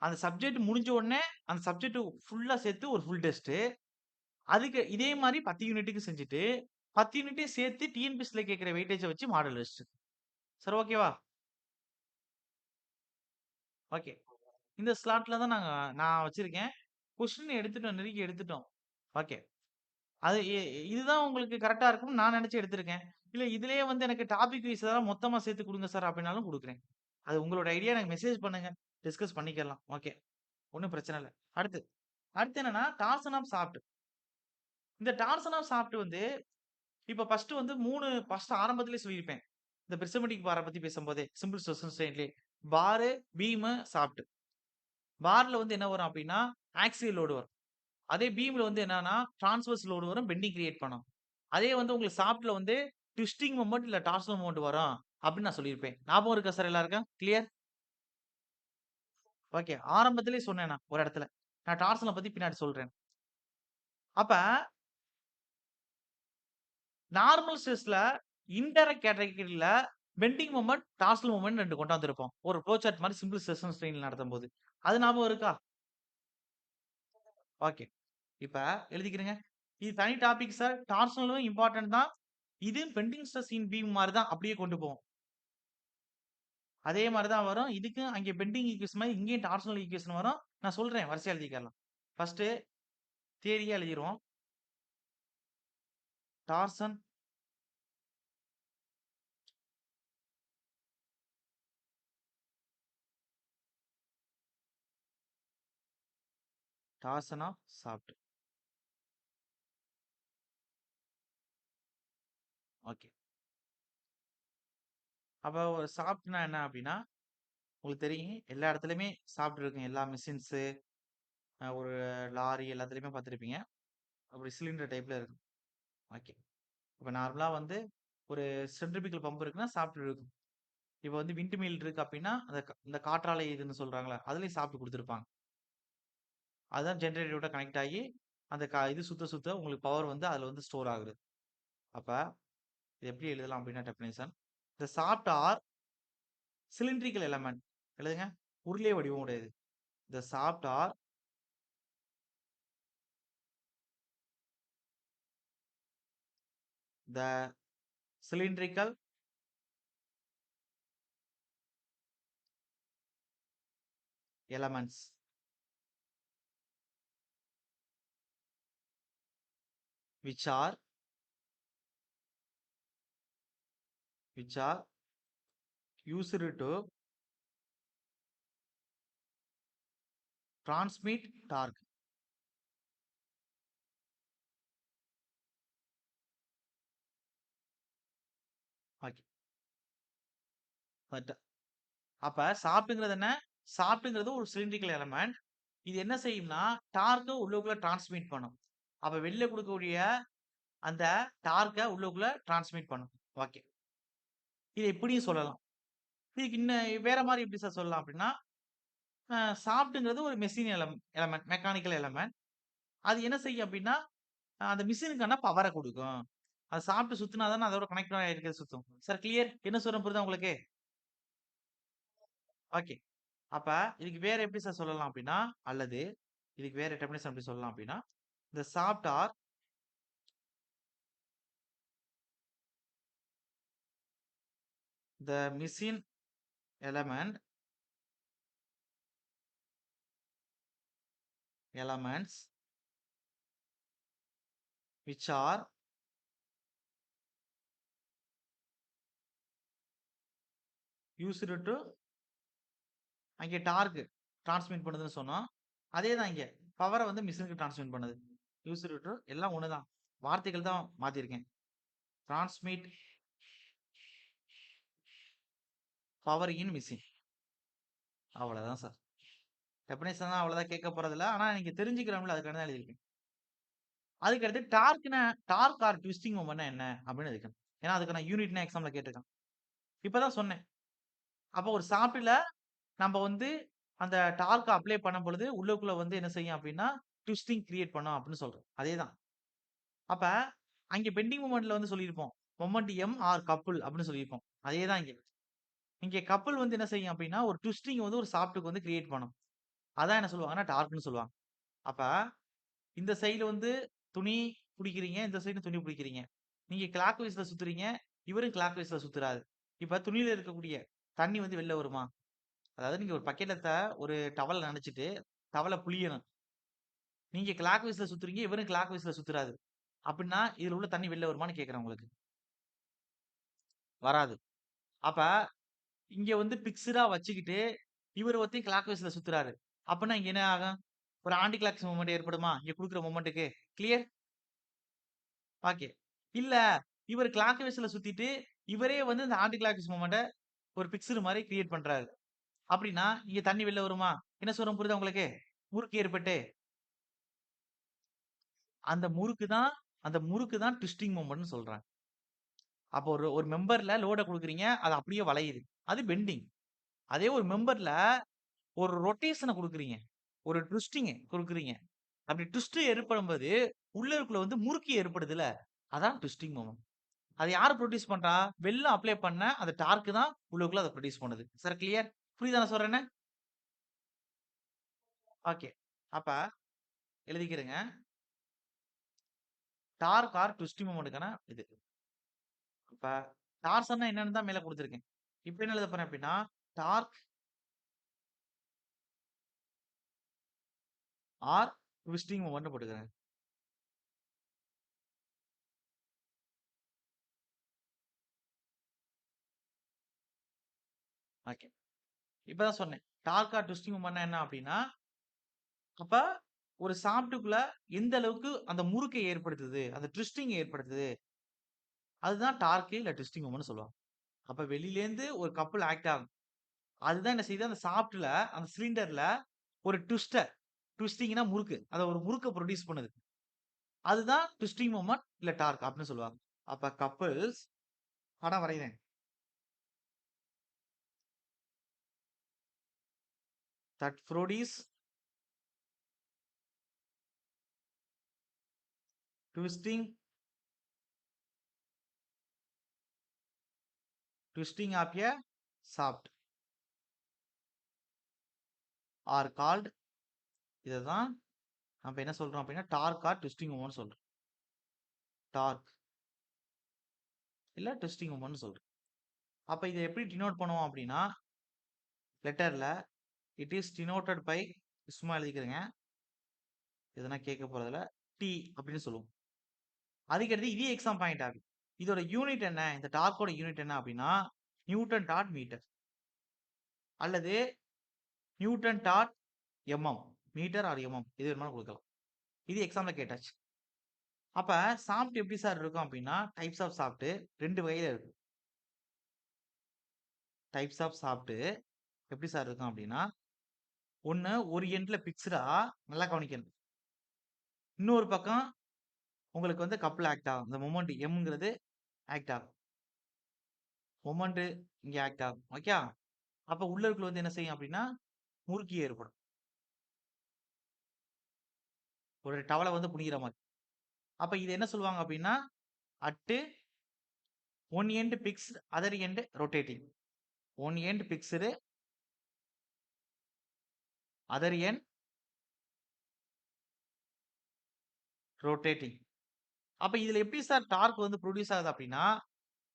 அந்த சப்ஜெக்ட் முடிஞ்ச உடனே அந்த சப்ஜெக்ட் ஃபுல்லா சேர்த்து ஒரு ஃபுல் டெஸ்ட். அதுக்கு இதே மாரி 10 யூனிட்டுக்கு செஞ்சுட்டு 10 யூனிட்டையும் சேர்த்து டிஎன்பிஎஸ்சில கேட்கிற வெயிட்டேஜ வச்சு மாடல் டெஸ்ட். சார் ஓகேவா? ஓகே. இந்த ஸ்லாட்ல தான் நான் வச்சிருக்கேன். கொஸ்டின் எடுத்துட்டோம். நெருக்கி எடுத்துட்டோம். ஓகே. அது இதுதான் உங்களுக்கு கரெக்ட்டா இருக்கும்னு நான் நெனச்சு எடுத்திருக்கேன். இல்ல இதுலயே வந்து எனக்கு டாபிக் வைஸ் தான் மொத்தமா சேர்த்து குடுங்க சார் அப்டின்னாலும் குடுக்குறேன். அது உங்களோட ஐடியா எனக்கு மெசேஜ் பண்ணுங்க. டிஸ்கஸ் பண்ணிக்கலாம். ஓகே. ஒண்ணும் பிரச்சனை இல்ல. அடுத்து அடுத்து என்னன்னா டார்சன் ஆஃப் ஷாஃப்ட். இந்த டார்சன் ஆஃப் ஷாஃப்ட் வந்து இப்ப ஃபர்ஸ்ட் ஆரம்பத்திலேயே சொல்லியிருப்பேன். இந்த பிரிஸ்மேட்டிக் பார பத்தி பேசும்போதே சிம்பிள் ஸ்ட்ரெஸ் ஸ்ட்ரெயின்லயே பார், பீம், ஷாஃப்ட். பார்ல வந்து என்ன வரும் அப்டின்னா, ஆக்சியல் லோட் வரும். அதே பீம்ல வந்து என்னன்னா, டிரான்ஸ்வர்ஸ் லோட் வரும். பெண்டிங் கிரியேட் பண்ணும். அதே வந்து உங்களுக்கு சாஃப்ட்ல வந்து ட்விஸ்டிங் மொமெண்ட் இல்ல டார்சனல் மொமெண்ட் வரும் அப்படின்னு நான் சொல்லியிருப்பேன். ஞாபகம் இருக்கா சார் எல்லாருக்கும்? கிளியர்? ஓகே. ஆரம்பத்திலேயே சொன்னேன் நான் ஒரு இடத்துல. நான் டார்சன பத்தி பின்னாடி சொல்றேன். அப்ப நார்மல் ஸ்ட்ரெஸ்ல இன்டைரக்ட் கேட்டகரில பெண்டிங் மொமெண்ட், டார்சனல் மொமெண்ட் 2 கொண்டாந்திருப்போம். ஒரு ஃப்ளோ சார்ட் மாரி சிம்பிள் ஸ்ட்ரெஸ் அண்ட் ஸ்ட்ரெயின் நடத்தும்போது. அது ஞாபகம் இருக்கா? ஓகே. இப்ப எழுதிக்கிறங்க. இது தனி டாபிக் சார். டார்சனலும் இம்பார்ட்டன்ட் தான். இது பெண்டிங் ஸ்ட்ரெஸ் இன் பீம் மாரி தான். அப்படியே கொண்டு போவோம். அதே மாரி தான் வரும். இதுக்கு அங்கே பெண்டிங் ஈக்குவேஷன் மாரி இங்கேயும் டார்சனல் ஈக்குவேஷன் வரும். நான் சொல்றேன் வரிசையா எழுதிக்கலாம். ஃபர்ஸ்ட்டு தியரியா எழுதிருவோம். Torsion torsion of shaft. Okay. அப்ப ஒரு ஷாஃப்ட்னா என்ன அப்டின்னா, உங்களுக்கு தெரியும் எல்லா இடத்துலயுமே ஷாஃப்ட் இருக்கும். எல்லா மெஷின்ஸு, ஒரு லாரி எல்லாத்துலயுமே பார்த்துருப்பீங்க. அப்படி சிலிண்டர் டைப்ல இருக்கும். ஓகே. இப்ப நார்மலா வந்து ஒரு சென்ட்ரிபிகல் பம்ப் இருக்குன்னா ஷாஃப்ட் இருக்கும். இப்ப வந்து விண்ட் மில் இருக்கு அப்டின்னா, இந்த காற்றாலை இதுன்னு சொல்றாங்கல்ல, அதுலயும் ஷாஃப்ட் குடுத்துருப்பாங்க. அதுதான் ஜெனரேட்டரோட கனெக்ட் ஆகி, அந்த இது சுத்த சுத்த உங்களுக்கு பவர் வந்து அதுல வந்து ஸ்டோர் ஆகுது. அப்ப இது எப்படி எழுதலாம் அப்டின்னா definition. The shaft or cylindrical element. எழுதுங்க. உருளை வடிவம் உடையது. The shaft or the cylindrical elements which are used to transmit torque. Okay. But அப்ப ஷாஃப்ட்ங்கிறது என்ன? ஷாஃப்ட்ங்கிறது ஒரு சிலிண்ட்ரிக்கல் எலமெண்ட். இது என்ன செய்யும்னா, டார்க்க உள்ளுக்குள்ள டிரான்ஸ்மிட் பண்ணும். அப்ப வெளில குடுக்கக்கூடிய அந்த டார்க்க உள்ளுக்குள்ள டிரான்ஸ்மிட் பண்ணும். ஓகே. இத இப்படியும் சொல்லலாம். இதுக்கு இன்னும் வேற மாரி எப்படி சார் சொல்லலாம் அப்படின்னா, ஷாஃப்ட்ங்கிறது ஒரு மெஷின் எலமெண்ட், மெக்கானிக்கல் எலமெண்ட். அது என்ன செய்யும் அப்படின்னா, அந்த மிஷினுக்கான பவர குடுக்கும். அது ஷாஃப்ட் சுத்துனா தானே அதோட கனெக்ட் ஆயிருக்கிறது சுத்தும். Sir clear? என்ன சொல்றேன் புரியுதா உங்களுக்கு? ஓகே. அப்ப இதுக்கு வேற எப்படி சார் சொல்லலாம் அப்படின்னா, அல்லது இதுக்கு வேற டெஃபினிஷன் எப்படி சொல்லலாம் அப்படின்னா, the shaft are the machine element elements which are used to அங்கே டார்க் டிரான்ஸ்மிட் பண்ணுதுன்னு சொன்னோம். அதே தான் இங்க. பவர வந்து மிஷினுக்கு டிரான்ஸ்மிட் பண்ணுது. யூஸ்டு டு எல்லாம் ஒண்ணு தான். வார்த்தைகள் தான் மாத்திருக்கேன். Transmit power in machine. அவ்வளவுதான் சார். டெஃபினிஷன் தான் அவ்வளவுதான் கேட்க போறதில்ல. ஆனா நீங்க தெரிஞ்சுக்கிறோம்ல அதுக்காக தான் எழுதியிருக்கேன். அதுக்கு அடுத்து டார்க் ஆர் ட்விஸ்டிங் மொமெண்ட்னா என்ன அப்படின்னு இருக்கேன். ஏன்னா அதுக்கு நான் யூனிட்னா எக்ஸாம்ல கேட்டிருக்கேன். இப்பதான் சொன்னேன். அப்போ ஒரு சாப்ட்ல நம்ம வந்து அந்த டார்க்க அப்ளை பண்ணும் பொழுது உள்ளுக்குள்ள வந்து என்ன செய்யும் அப்படின்னா ட்விஸ்டிங் கிரியேட் பண்ணும் அப்படின்னு சொல்றேன். அதேதான். அப்ப அங்க பெண்டிங் மொமெண்ட்ல வந்து சொல்லியிருப்போம். மொமெண்ட் எம் ஆர் கப்புள் அப்படின்னு சொல்லியிருப்போம். அதேதான் இங்க. இங்க கப்புள் வந்து என்ன செய்யும் அப்படின்னா ஒரு ட்விஸ்டிங் வந்து ஒரு சாப்ட்க்கு வந்து கிரியேட் பண்ணும். அதான் என்ன சொல்லுவாங்கன்னா டார்க்ன்னு சொல்லுவாங்க. அப்ப இந்த சைடு வந்து துணி புடிக்கிறீங்க. இந்த சைடு துணி புடிக்கிறீங்க. நீங்க கிளாக் வைஸ்ல சுத்துறீங்க. இவரும் கிளாக் வைஸ்ல சுத்துறாரு. இப்ப துணியில இருக்கக்கூடிய தண்ணி வந்து வெளில வருமா? அதாவது நீங்க ஒரு பக்கெட்ல ஒரு டவல் நனச்சுட்டு, டவல புழியணும். நீங்க கிளாக் வைஸ்ல சுத்துறீங்க. இவரும் கிளாக் வைஸ்ல சுத்துறாரு. அப்படின்னா, இதுல உள்ள தண்ணி வெளில வருமான்னு கேட்கிறேன் உங்களுக்கு. வராது. அப்ப இங்க வந்து பிக்ஸ்டா வச்சுக்கிட்டு, இவரு ஒருத்தன் கிளாக் வைஸ்ல சுத்துறாரு. அப்பன்னா இங்க என்ன ஆகும்? ஒரு ஆன்டி கிளாக் மொமெண்ட் ஏற்படுமா? இங்க குடுக்குற மொமெண்ட்க்கு. கிளியர்? ஓகே. இல்ல, இவரு கிளாக் வைஸ்ல சுத்திட்டு, இவரே வந்து இந்த ஆன்டி கிளாக் வைஸ் மொமெண்ட்ட ஒரு பிக்ஸ்டு மாரி கிரியேட் பண்றாரு. அப்படின்னா, இங்க தண்ணி வெளில வருமா? என்ன சொல்றேன் புரியுதா உங்களுக்கு? முறுக்கு ஏற்பட்டு, அந்த முறுக்கு தான் அந்த முறுக்கு தான் ட்விஸ்டிங் மொமெண்ட்னு சொல்றாங்க. அப்போ ஒரு ஒரு மெம்பர்ல லோட குடுக்குறீங்க. அது அப்படியே வளையுது. அது பெண்டிங். அதே ஒரு மெம்பர்ல ஒரு ரொட்டேஷன குடுக்குறீங்க. ஒரு ட்விஸ்டிங் குடுக்குறீங்க. அப்படி ட்விஸ்ட் ஏற்படும்போது, உள்ளுக்குள்ள வந்து முறுக்கு ஏற்படுதுல்ல, அதான் ட்விஸ்டிங் மொமெண்ட். அத யாரு புரொடியூஸ் பண்றா? வெளில அப்ளை பண்ண அந்த டார்க் தான் உள்ளுக்குள்ள அத புரொடியூஸ் பண்ணுது. Sir clear? புரியுதா நான் சொல்றேன்னு? ஓகே. அப்ப எழுதிக்கிறங்க. டார்க் ஆர் ட்விஸ்டிங் மொமெண்ட்க்கான இது. இப்ப டார்சன்னா என்னன்னு தான் மேல குடுத்திருக்கேன். இப்ப என்ன எழுத போறேன் அப்டின்னா, டார்க் ஆர் ட்விஸ்டிங் மொமெண்ட்னு போட்டுக்கிறேன். ஓகே. இப்ப தான் சொன்னேன். டார்க் ஆர் ட்விஸ்டிங் மொமெண்ட்னா என்ன அப்டின்னா, அப்ப ஒரு சாஃப்ட்டுக்குள்ள எந்த அளவுக்கு அந்த முறுக்கை ஏற்படுத்துது, அந்த ட்விஸ்டிங் ஏற்படுத்துது. அதுதான் டார்க் இல்ல ட்விஸ்டிங் மொமெண்ட்னு சொல்லுவாங்க. அப்ப வெளியிலேருந்து ஒரு கப்புள் ஆக்ட் ஆகும். அதுதான் என்ன செய்யுது, அந்த சாஃப்ட்ல அந்த சிலிண்டர்ல ஒரு ட்விஸ்டிங்னா முறுக்கு. அத ஒரு முறுக்க புரொடியூஸ் பண்ணுது. அதுதான் ட்விஸ்டிங் மொமெண்ட் இல்ல டார்க் அப்டின்னு சொல்லுவாங்க. அப்ப கப்பிள்ஸ் படம் வரையிறேன். That produce twisting twisting of a shaft are called இததான் நம்ம என்ன சொல்றோம் அப்படின்னா டார்க் ஆர் ட்விஸ்டிங் மொமெண்ட் சொல்றோம். டார்க் இல்ல ட்விஸ்டிங் மொமெண்ட் சொல்றோம். அப்ப இத எப்படி டினோட் பண்ணுவோம் அப்படின்னா லெட்டர்ல இட் இஸ் டினோட்டட் பை சும்மா எழுதிக்கிறேங்க. எதனா கேட்க போறதுல டி அப்படின்னு சொல்லுவோம். அதுக்கடுத்து இதே எக்ஸாம் பாயிண்ட் ஆகும். இதோட யூனிட் என்ன? இந்த டார்க்கோட யூனிட் என்ன அப்படின்னா நியூட்டன் டாட் மீட்டர் அல்லது newton dot mm metre or mm இது வேணுமாலும் கொடுக்கலாம். இது எக்ஸாம்ல கேட்டாச்சு. அப்ப சாஃப்ட் எப்படி சார் இருக்கும் அப்படின்னா டைப்ஸ் ஆஃப் சாஃப்ட் 2 வகையில இருக்கு. டைப்ஸ் ஆஃப் சாஃப்ட் எப்படி சார் இருக்கும் அப்படின்னா ஒண்ணு ஒரு எண்ட்ல பிக்ஸ்டா நல்லா கவனிக்கணும். இன்னொரு பக்கம் உங்களுக்கு வந்து கப்பல் ஆக்ட் ஆகும். இந்த மொமெண்ட் எம்ங்கிறது ஆக்ட் ஆகும். மொமெண்ட் இங்க ஆக்ட் ஆகும். ஓகே. அப்ப உள்ள இருக்கிற வந்து என்ன செய்யும் அப்படின்னா முறுக்கி ஏற்படும். ஒரு டவல வந்து புடிக்கிற மாதிரி. அப்ப இது என்ன சொல்லுவாங்க அப்படின்னா at one end fixed other end rotating. One end fixed other end rotating. அப்ப இதுல எப்படி சார் டார்க் வந்து ப்ரொடியூஸ் ஆகுது அப்படின்னா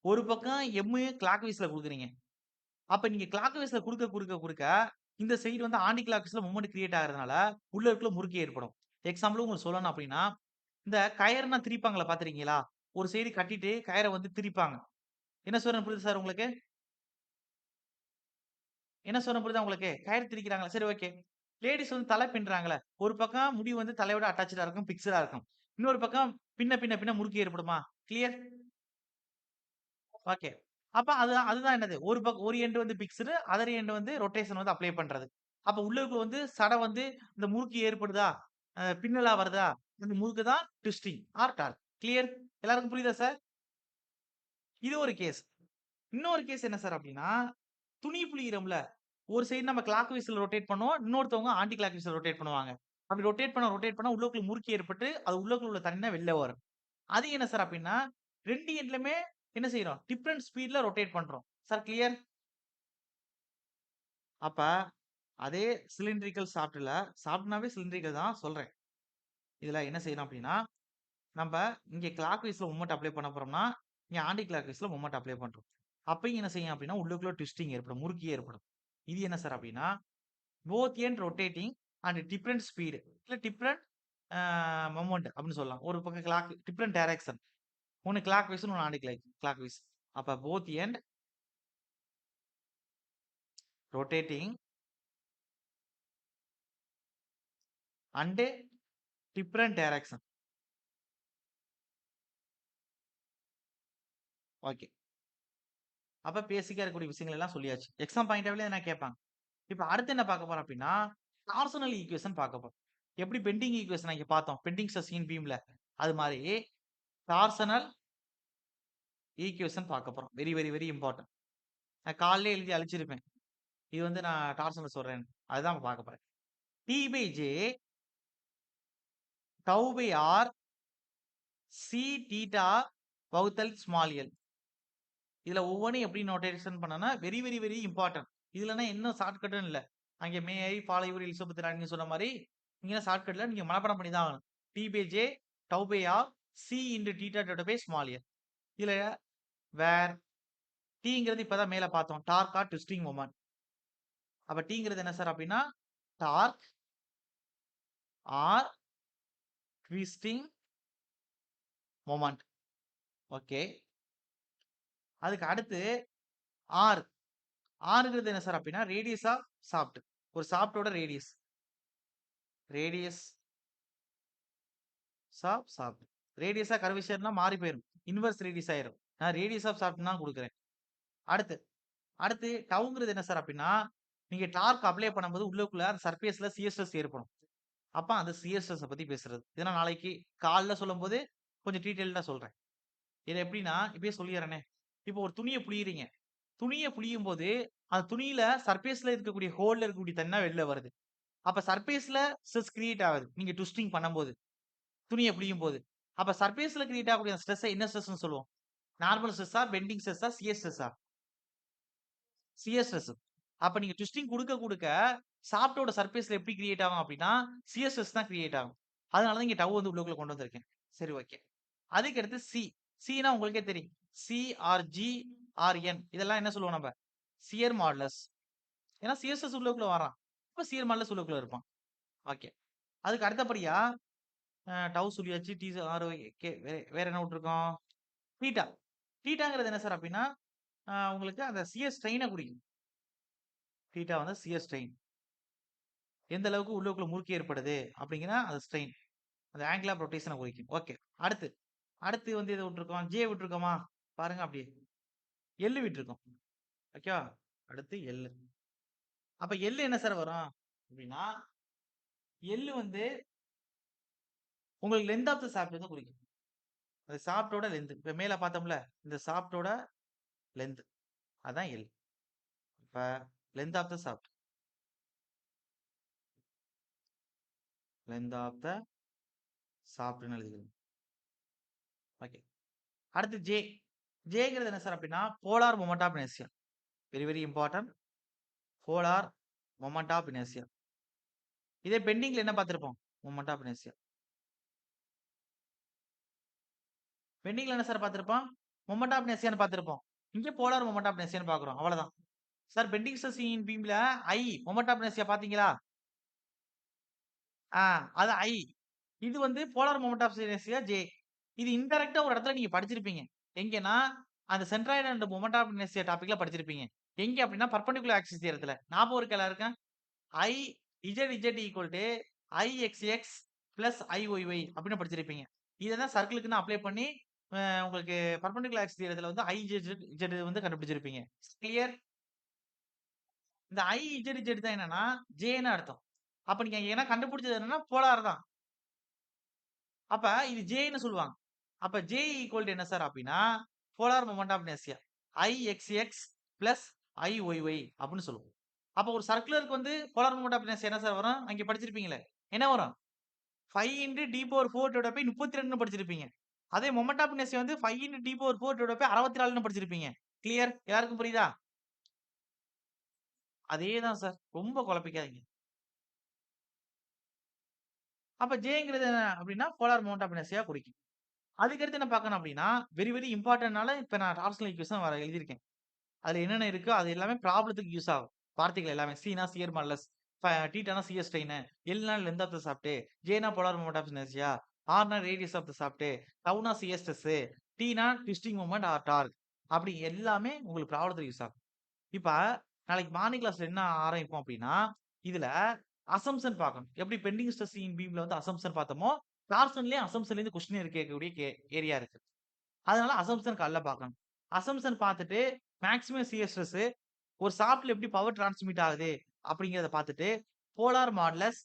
ஒரு பக்கம் எம் கிளாக் வைஸ்ல குடுக்குறீங்க. அப்ப நீங்க கிளாக் வைஸ்ல குடுக்க இந்த சைடு வந்து ஆன்டி கிளாக் வைஸ்ல மொமெண்ட் கிரியேட் ஆகுறதுனால உள்ள இருக்குள்ள முறுக்கு ஏற்படும். எக்ஸாம்பிள் உங்களுக்கு சொல்லணும் அப்படின்னா இந்த கயர்னா திரிப்பாங்களா பாத்திருக்கீங்களா? ஒரு சைடு கட்டிட்டு கயர வந்து திரிப்பாங்க. என்ன சொல்றேன் புரியுதா சார் உங்களுக்கு? என்ன சொல்றேன் புரியுதா உங்களுக்கு? கயிறு திரிக்கிறாங்கல்ல. சரி ஓகே. லேடீஸ் வந்து தல பின்றாங்கல்ல. ஒரு பக்கம் முடி வந்து தலையோட அட்டாச்டா இருக்கும். பிக்ஸ்டா இருக்கும். இன்னொரு பக்கம் பின்ன முறுக்கு ஏற்படுமா? கிளியர்? ஓகே. அப்ப அதுதான் என்னது? ஒரு எண்ட் வந்து பிக்ஸ்டு, அதர் எண்ட் வந்து ரொட்டேஷன் வந்து அப்ளை பண்றது. அப்ப உள்ளுக்குள்ள வந்து சட வந்து இந்த முறுக்கு ஏற்படுதா? பின்னலா வருதா? இந்த முறுக்கு தான் ட்விஸ்டிங் ஆர் டார்க். கிளியர்? எல்லாருக்கும் புரியுதா சார்? இது ஒரு கேஸ். இன்னொரு கேஸ் என்ன சார் அப்டின்னா, துணி புழியிறோம்ல. ஒரு சைடு நம்ம கிளாக் வைஸ்ல ரொட்டேட் பண்ணுவோம். இன்னொருத்தவங்க ஆன்டி கிளாக் வைஸ்ல ரொட்டேட் பண்ணுவாங்க. அப்படி ரொட்டேட் பண்ணா உள்ளுக்குள்ள முறுக்கு ஏற்பட்டு, அது உள்ளுக்குள்ள உள்ள தண்ணி தான் வெளில வரும். அது என்ன சார் அப்டின்னா, 2 எண்ட்லயுமே என்ன செய்றோம்? டிஃபரண்ட் ஸ்பீட்ல ரொட்டேட் பண்றோம். Sir clear? அப்ப அதே சிலிண்ட்ரிக்கல் ஷாஃப்ட்ல ஷாஃப்ட்னாவே சிலிண்ட்ரிக்கல் தான் சொல்றேன். இதுல என்ன செய்யணும் அப்டின்னா, நம்ப இங்க கிளாக் வைஸ்ல மொமெண்ட் அப்ளை பண்ண போறோம்னா, இங்க ஆன்டி கிளாக் வைஸ்ல மொமெண்ட் அப்ளை பண்றோம். அப்பயும் என்ன செய்யும் அப்டின்னா, உள்ளுக்குள்ள ட்விஸ்டிங் ஏற்படும். முறுக்கு ஏற்படும். இது என்ன சார் அப்டின்னா, both end rotating and different speed இல்ல டிஃபரண்ட் மொமெண்ட் அப்டின்னு சொல்லலாம். ஒரு பக்கம் கிளாக் டிஃபரண்ட் டைரக்ஷன். ஒண்ணு கிளாக் வைஸ் இன்னொன்னு ஆன்டி கிளாக் வைஸ். அப்ப both end rotating and different direction. Okay. அப்ப பேசிக்கா இருக்கக்கூடிய விஷயங்கள் எல்லாம் சொல்லியாச்சு. எக்ஸாம் பாயிண்ட் ஆஃப் வியூல என்ன கேட்பாங்க. இப்ப அடுத்து என்ன பார்க்க போறோம் அப்டின்னா, டார்சனல் ஈக்குவேஷன் பார்க்க போறோம். எப்படி பெண்டிங் ஈக்குவேஷன் அங்க பார்த்தோம். Bending stress in பீம்ல. அது மாரி டார்சனல் ஈக்குவேஷன் பார்க்க போறோம். Very, very, very important. நான் காலையிலே எழுதி அழிச்சிருப்பேன். இது வந்து நான் டார்சனல் சொல்றேன். அதுதான் பார்க்க போறேன். T by J, tau by R, C theta வகுத்தல் ஸ்மால் எல். இதுல ஒவ்வொன்னையும் எப்படி நோட்டேஷன் பண்ணனா வெரி, வெரி, வெரி இம்பார்ட்டன்ட். இதுலனா இன்னும் ஷார்ட்கட்டும் இல்ல. அங்கே மே ஐ ஃபாலோ யுவர் எலிசபெத் ராணின்னு சொன்ன மாரி, இங்க ஷார்ட்கட்ல நீங்க மனப்பாடம் பண்ணி தான் ஆகணும். T by J, tau by R, C into theta divided by small l. இதுல வேர் Tங்கிறது இப்பதான் மேல பார்த்தோம். Torque or twisting moment. அப்ப Tங்கிறது என்ன சார் அப்படின்னா, torque or twisting moment. Okay. அதுக்கு அடுத்து ஆர். ஆர்ங்கிறது என்ன சார் அப்படின்னா, ரேடியஸ் ஆஃப் ஷாஃப்ட். ஒரு ஷாஃப்ட்டோட ரேடியஸ். Radius of shaft. ரேடியஸா கர்வேச்சர்னா மாறி போயிரும். இன்வெர்ஸ் ரேடியஸ் ஆயிரும். நான் ரேடியஸ் ஆஃப் ஷாஃப்ட் தான் குடுக்குறேன். அடுத்து அடுத்து டவுங்கிறது என்ன சார் அப்படின்னா, நீங்க டார்க் அப்ளை பண்ணும்போது உள்ளுக்குள்ள அந்த சர்ஃபேஸ்ல சியர் ஸ்ட்ரெஸ் ஏற்படும். அப்ப அந்த சியர் ஸ்ட்ரெஸ் பத்தி பேசுறது. இத நான் நாளைக்கு காலைல சொல்லும்போது கொஞ்சம் டீடைல்டா சொல்றேன். இது எப்படின்னா, இப்பயே சொல்லிர்றேனே. இப்போ ஒரு துணிய புழியறீங்க. துணிய புழியும்போது, அந்த துணியில சர்ஃபேஸ்ல இருக்கக்கூடிய ஹோல்ல இருக்கக்கூடிய தண்ணி தான் வெளில வருது. அப்ப சர்ஃபேஸ்ல ஸ்ட்ரெஸ் கிரியேட் ஆகுது. நீங்க ட்விஸ்டிங் பண்ணும்போது, துணிய புழியும்போது. அப்ப சர்ஃபேஸ்ல கிரியேட் ஆகக்கூடிய ஸ்ட்ரெஸ்ஸ என்ன ஸ்ட்ரெஸ்ன்னு சொல்லுவோம்? நார்மல் ஸ்ட்ரெஸ்ஸா? பெண்டிங் ஸ்ட்ரெஸ்ஸா? சியர் ஸ்ட்ரெஸ்ஸா? Shear stress. அப்ப நீங்க ட்விஸ்டிங் குடுக்க குடுக்க, ஷாஃப்ட்டோட சர்ஃபேஸ்ல எப்படி கிரியேட் ஆகும் அப்படின்னா, சியர் ஸ்ட்ரெஸ் தான் கிரியேட் ஆகும். அதனால தான் இங்க டவ் வந்து உள்ளுக்குள்ள கொண்டு வந்திருக்கேன். சரி ஓகே. அதுக்கு அடுத்து சி. சின்னா உங்களுக்கே தெரியும். C or G or N இதெல்லாம் என்ன சொல்லுவோம் நம்ப? Shear modulus. ஏன்னா சியர் ஸ்ட்ரெஸ் உள்ளுக்குள்ள வரான். அப்ப சியர் மாடுலஸ் உள்ளுக்குள்ள இருப்பான். ஓகே. அதுக்கு அடுத்தபடியா டவ் சொல்லியாச்சு. டி ஆர் ஒய் கே வேற என்ன விட்டுருக்கோம்? தீட்டா. தீட்டாங்கிறது என்ன சார் அப்படின்னா, உங்களுக்கு அந்த சியர் ஸ்ட்ரெயின குறிக்கும். தீட்டா வந்து சியர் ஸ்ட்ரெயின். எந்த அளவுக்கு உள்ளுக்குள்ள முறுக்கு ஏற்படுது அப்படிங்கிறா அது ஸ்ட்ரெயின். அந்த ஆங்கிள் ஆஃப் ரொட்டேஷன குறிக்கும். ஓகே. அடுத்து அடுத்து வந்து எத விட்டுருக்கோம்? ஜே விட்டுருக்கோமா? பாருங்க அப்படியே. எல் விட்டுருக்கோம். ஓகேவா? அடுத்து எல். அப்ப எல் என்ன சார் வரும்? அப்படின்னா, எல் வந்து உங்களுக்கு லெந்த் ஆஃப் த ஷாஃப்ட் வந்து குறிக்கும். அந்த ஷாஃப்ட்டோட லெந்த். இப்ப மேல பார்த்தோம்ல, இந்த ஷாஃப்ட்டோட லெந்த். அதான் எல். இப்ப length of the shaft. Length of the ஷாஃப்ட்ன்னு எழுதிக்கணும். ஓகே. அடுத்து ஜே. ஜேங்கிறது என்ன சார் அப்படின்னா, polar moment of inertia. Very very important. Polar moment of inertia. இதே பெண்டிங்ல என்ன பார்த்திருப்போம்? Moment of inertia. பெண்டிங்ல என்ன சார் பார்த்திருப்போம்? மொமெண்ட் ஆஃப் இனர்ஷியான்னு பார்த்திருப்போம். இங்க போலார் மொமெண்ட் ஆஃப் இனர்ஷியான்னு பார்க்கிறோம். அவ்வளவுதான். சார் பெண்டிங் ஸ்ட்ரெஸ் இன் பீம்ல ஐ மொமெண்ட் ஆஃப் இனர்ஷியா பார்த்தீங்களா? ஆ அது ஐ. இது வந்து polar moment of inertia J. இது இன்டைரக்ட்டா ஒரு இடத்துல நீங்க படிச்சிருப்பீங்க. எங்கன்னா, அந்த centroid and moment of inertia டாபிக்ல படிச்சிருப்பீங்க. எங்க அப்படின்னா, பெர்பெண்டிகுலர் ஆக்சிஸ் தியரத்துல. ஞாபகம் இருக்கா எல்லாருக்கும்? I z equal to I x x plus I y y அப்படின்னு படிச்சிருப்பீங்க. இததான் சர்க்கிளுக்குன்னு அப்ளை பண்ணி உங்களுக்கு பெர்பெண்டிகுலர் ஆக்சிஸ் தியரத்துல வந்து ஐஇஜெட் வந்து கண்டுபிடிச்சிருப்பீங்க. கிளியர்? இந்த ஐஇஜெட் தான் என்னன்னா ஜேன்னு அர்த்தம். அப்ப நீங்க ஏன்னா கண்டுபிடிச்சது என்னன்னா போலார் தான். அப்ப இது ஜேன்னு சொல்லுவாங்க. அப்ப ஜே ஈக்குவல் டு என்ன சார் அப்படின்னா polar moment of inertia I x x plus I y y அப்படின்னு சொல்லுவோம். அப்ப ஒரு சர்க்குலருக்கு வந்து போலார் மொமெண்ட் ஆஃப் இனர்ஷியா என்ன சார் வரும்? அங்க படிச்சிருப்பீங்களே. என்ன வரும்? 5 into d power 4 divided by 32ன்னு படிச்சிருப்பீங்க. அதே மொமெண்ட் ஆஃப் இனர்ஷியா வந்து 5 into d power 4 divided by 64ன்னு படிச்சிருப்பீங்க. கிளியர்? எல்லாருக்கும் புரியுதா? அதே தான் சார். ரொம்ப குழப்பிக்காதீங்க. அப்ப ஜேங்கிறது என்ன அப்படின்னா, போலார் மொமெண்ட் ஆஃப் இனர்ஷியா குறிக்கும். அதுக்கு அடுத்து என்ன பார்க்கணும் அப்படின்னா, வெரி வெரி இம்பார்ட்டன்ட்னால இப்ப நான் டார்சனல் ஈக்குவேஷன் எழுதியிருக்கேன். அதுல என்னென்ன இருக்கோ அது எல்லாமே ப்ராப்ளத்துக்கு யூஸ் ஆகும். வார்த்தைகள் எல்லாமே. சினா சியர் மாடுலஸ், டீட்டானா சியர் ஸ்ட்ரெயின், எல்னா லெந்த் ஆஃப் த ஷாஃப்ட், ஜேனா போலார் மொமெண்ட் ஆஃப் இனர்ஷியா, ஆர்னா ரேடியஸ் ஆஃப் த ஷாஃப்ட், டவுனா சியர் ஸ்ட்ரெஸ், டீனா ட்விஸ்டிங் மொமெண்ட் ஆர் டார்க். அப்படி எல்லாமே உங்களுக்கு ப்ராப்ளத்துக்கு யூஸ் ஆகும். இப்ப நாளைக்கு மார்னிங் கிளாஸ்ல என்ன ஆரம்பிப்போம் அப்படின்னா, இதுல அசம்ப்ஷன் பார்க்கணும். எப்படி பெண்டிங் ஸ்ட்ரெஸ் இன் பீம்ல வந்து அசம்ப்ஷன் பார்த்தோமோ, டார்சன்லயும் அசம்ப்ஷன்லேருந்து கொஸ்டின் கேட்கக்கூடிய ஏரியா இருக்கு. அதனால அசம்ப்ஷன் காலைல பார்க்கணும். அசம்ப்ஷன் பார்த்துட்டு மேக்ஸிமம் சியர் ஸ்ட்ரெஸ் ஒரு ஷாஃப்ட்ல எப்படி பவர் டிரான்ஸ்மிட் ஆகுது அப்படிங்கிறத பார்த்துட்டு, போலார் மாடுலஸ்,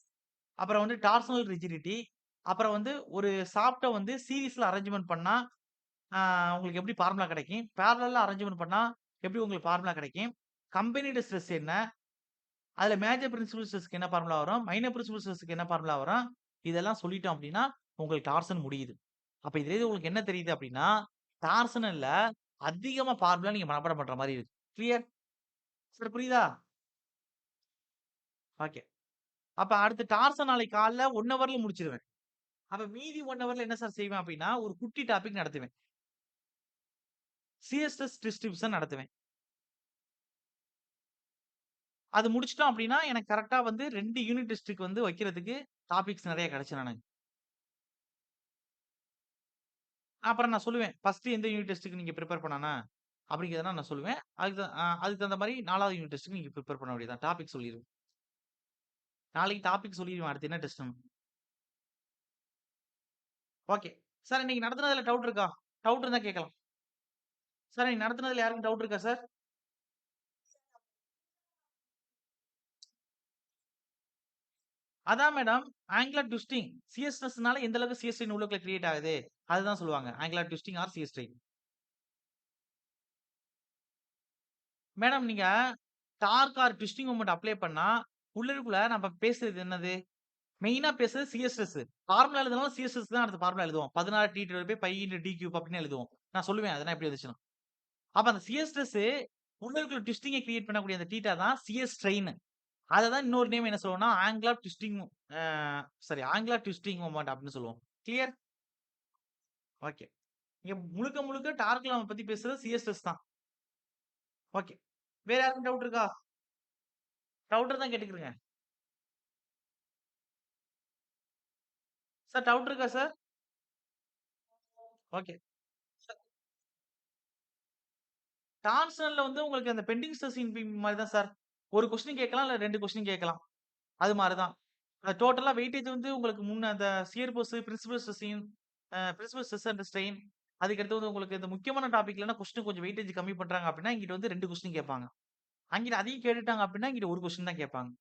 அப்புறம் வந்து டார்சனல் ரிஜிடிட்டி, அப்புறம் வந்து ஒரு சாஃப்ட்ட வந்து சீரிஸ்ல அரேஞ்ச்மென்ட் பண்ணா, ஆ உங்களுக்கு எப்படி ஃபார்முலா கிடைக்கும்? பேரலல்ல அரேஞ்ச்மென்ட் பண்ணா, எப்படி உங்களுக்கு ஃபார்முலா கிடைக்கும்? கம்பைன்டு ஸ்ட்ரெஸ் என்ன? அதுல மேஜர் பிரின்சிபல் ஸ்ட்ரெஸ்க்கு என்ன ஃபார்முலா வரும்? மைனர் பிரின்சிபல் ஸ்ட்ரெஸ்க்கு என்ன ஃபார்முலா வரும்? இதெல்லாம் சொல்லிட்டோம் அப்டின்னா, உங்களுக்கு டார்சன் முடியுது. அப்ப இதுலேருந்து உங்களுக்கு என்ன தெரியுது அப்டின்னா, டார்சனல்ல அதிகமா ஃபார்முலா நீங்க மனப்பாடம் பண்ற மாரி இருக்கு. கிளியர்? சார் புரியுதா? ஓகே. அப்ப அடுத்து டார்சன் நாளைக்கு காலைல 1 ஹவர்ல முடிச்சிருவேன். அப்ப மீதி 1 ஹவர்ல என்ன சார் செய்வேன் அப்டின்னா, ஒரு குட்டி டாபிக் நடத்துவேன். சிஎஸ்எஸ் டிஸ்ட்ரிபியூஷன் நடத்துவேன். அது முடிச்சுட்டோம் அப்டின்னா, எனக்கு கரெக்ட்டா வந்து 2 யூனிட் டெஸ்ட்க்கு வந்து வைக்கிறதுக்கு டாபிக்ஸ் நெறைய கிடைச்சிரும் எனக்கு. அப்புறம் நான் சொல்லுவேன். ஃபர்ஸ்ட்டு எந்த யூனிட் டெஸ்ட்க்கு நீங்க பிரிப்பேர் பண்ணணும்? அப்படிங்கிறதெல்லாம் நான் சொல்லுவேன். அதுக்கு தகுந்த மாரி 4வது யூனிட் டெஸ்ட்க்கு நீங்க பிரிப்பேர் பண்ண வேண்டியது தான். டாபிக் சொல்லிருவேன். நாளைக்கு டாபிக் சொல்லிருவேன். அடுத்து என்ன டெஸ்ட்ன்னு. ஓகே. சார் இன்னைக்கு நடத்துனதுல டவுட் இருக்கா? டவுட் இருந்தா கேட்கலாம். சார் இன்னைக்கு நடத்துனதுல யாருக்கும் டவுட் இருக்கா சார்? அதான் மேடம் ஆங்குலர் ட்விஸ்டிங். சிஎஸ்எஸ்னால எந்த அளவுக்கு சிஎஸ் உள்ளுக்குள்ள கிரியேட் ஆகுது? அதுதான் சொல்லுவாங்க. Angular twisting or shear strain. Madam நீங்க torque or twisting moment apply பண்ணா, உள்ளுக்குள்ள நம்ம பேசுறது என்னது? மெயினா பேசுறது சிஎஸ்எஸ். ஃபார்முலா எழுதுனாலும் சிஎஸ்எஸ் தான் அடுத்து ஃபார்முலா எழுதுவோம். 16 T divided by pi into D cube அப்படின்னு எழுதுவோம். நான் சொல்லுவேன் அதெல்லாம் எப்படி வந்துச்சுன்னு. அப்ப அந்த சிஎஸ்எஸ் உள்ளுக்குள்ள ட்விஸ்டிங்க கிரியேட் பண்ணக்கூடிய அந்த தீட்டா தான் சிஎஸ் ட்ரெயின். அததான் இன்னொரு நேம் என்ன சொல்லுவோம்னா, ஆங்குலர் ட்விஸ்டிங் அ சாரி ஆங்குலர் ட்விஸ்டிங் மொமெண்ட் அப்படின்னு சொல்லுவோம். கிளியர்? ஓகே. இங்க முழுக்க முழுக்க டார்க்ல நம்ம பத்தி பேசுறது சிஎஸ்எஸ் தான். ஓகே. வேற யாருக்கும் டவுட் இருக்கா? டவுட் இருந்தா கேட்டுக்கிருங்க. சார் டவுட் இருக்கா சார்? ஓகே. டான்சன்ல வந்து உங்களுக்கு அந்த பெண்டிங் ஸ்ட்ரெஸ் மாரி தான் சார். 1 கொஸ்டின் கேட்கலாம், இல்ல 2 கொஸ்டின் கேட்கலாம். அது மாரி தான். டோட்டலா வெயிட்டேஜ் வந்து உங்களுக்கு முன்ன அந்த shear force, principal stressing principal stress and strain. அதுக்கடுத்து வந்து உங்களுக்கு இந்த முக்கியமான டாபிக்லனா கொஸ்டின் கொஞ்சம் வெயிட்டேஜ் கம்மி பண்றாங்க அப்டின்னா, இங்கிட்டு வந்து 2 கொஸ்டின் கேட்பாங்க. அங்கிட்டு அதையும் கேட்டுட்டாங்க அப்டின்னா, இங்கிட்டு 1 கொஸ்டின் தான் கேட்பாங்க.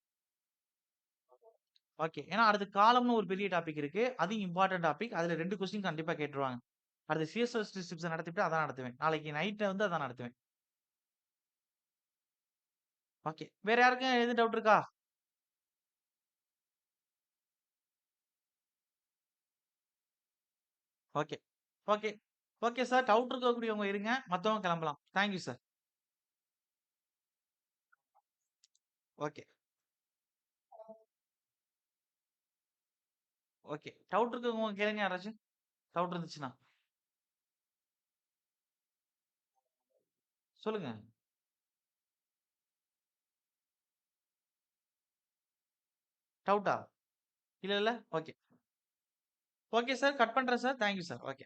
ஓகே. ஏன்னா அடுத்து காலம்னு ஒரு பெரிய டாபிக் இருக்கு. அதுவும் இம்பார்டன்ட் டாபிக். அதுல 2 கொஸ்டின் கண்டிப்பா கேட்டுருவாங்க. அடுத்து சிஎஸ்எஸ் டிஸ்கிரிப்ஷன் நடத்திட்டு அதான் நடத்துவேன். நாளைக்கு நைட் வந்து அதான் நடத்துவேன். ஓகே. வேற யாருக்கும் எதுவும் டவுட் இருக்கா? Okay. Okay. Okay sir. Doubt இருக்கக்கூடியவங்க இருங்க. மத்தவங்க கிளம்பலாம். Thank you sir. Okay. Okay. Doubt இருக்கவங்க கேளுங்க யாராச்சும். டவுட் இருந்துச்சுன்னா. சொல்லுங்க. டவுட்டா? இல்லல்ல? ஓகே. Okay sir. கட் பண்றேன் sir. Thank you sir. Okay.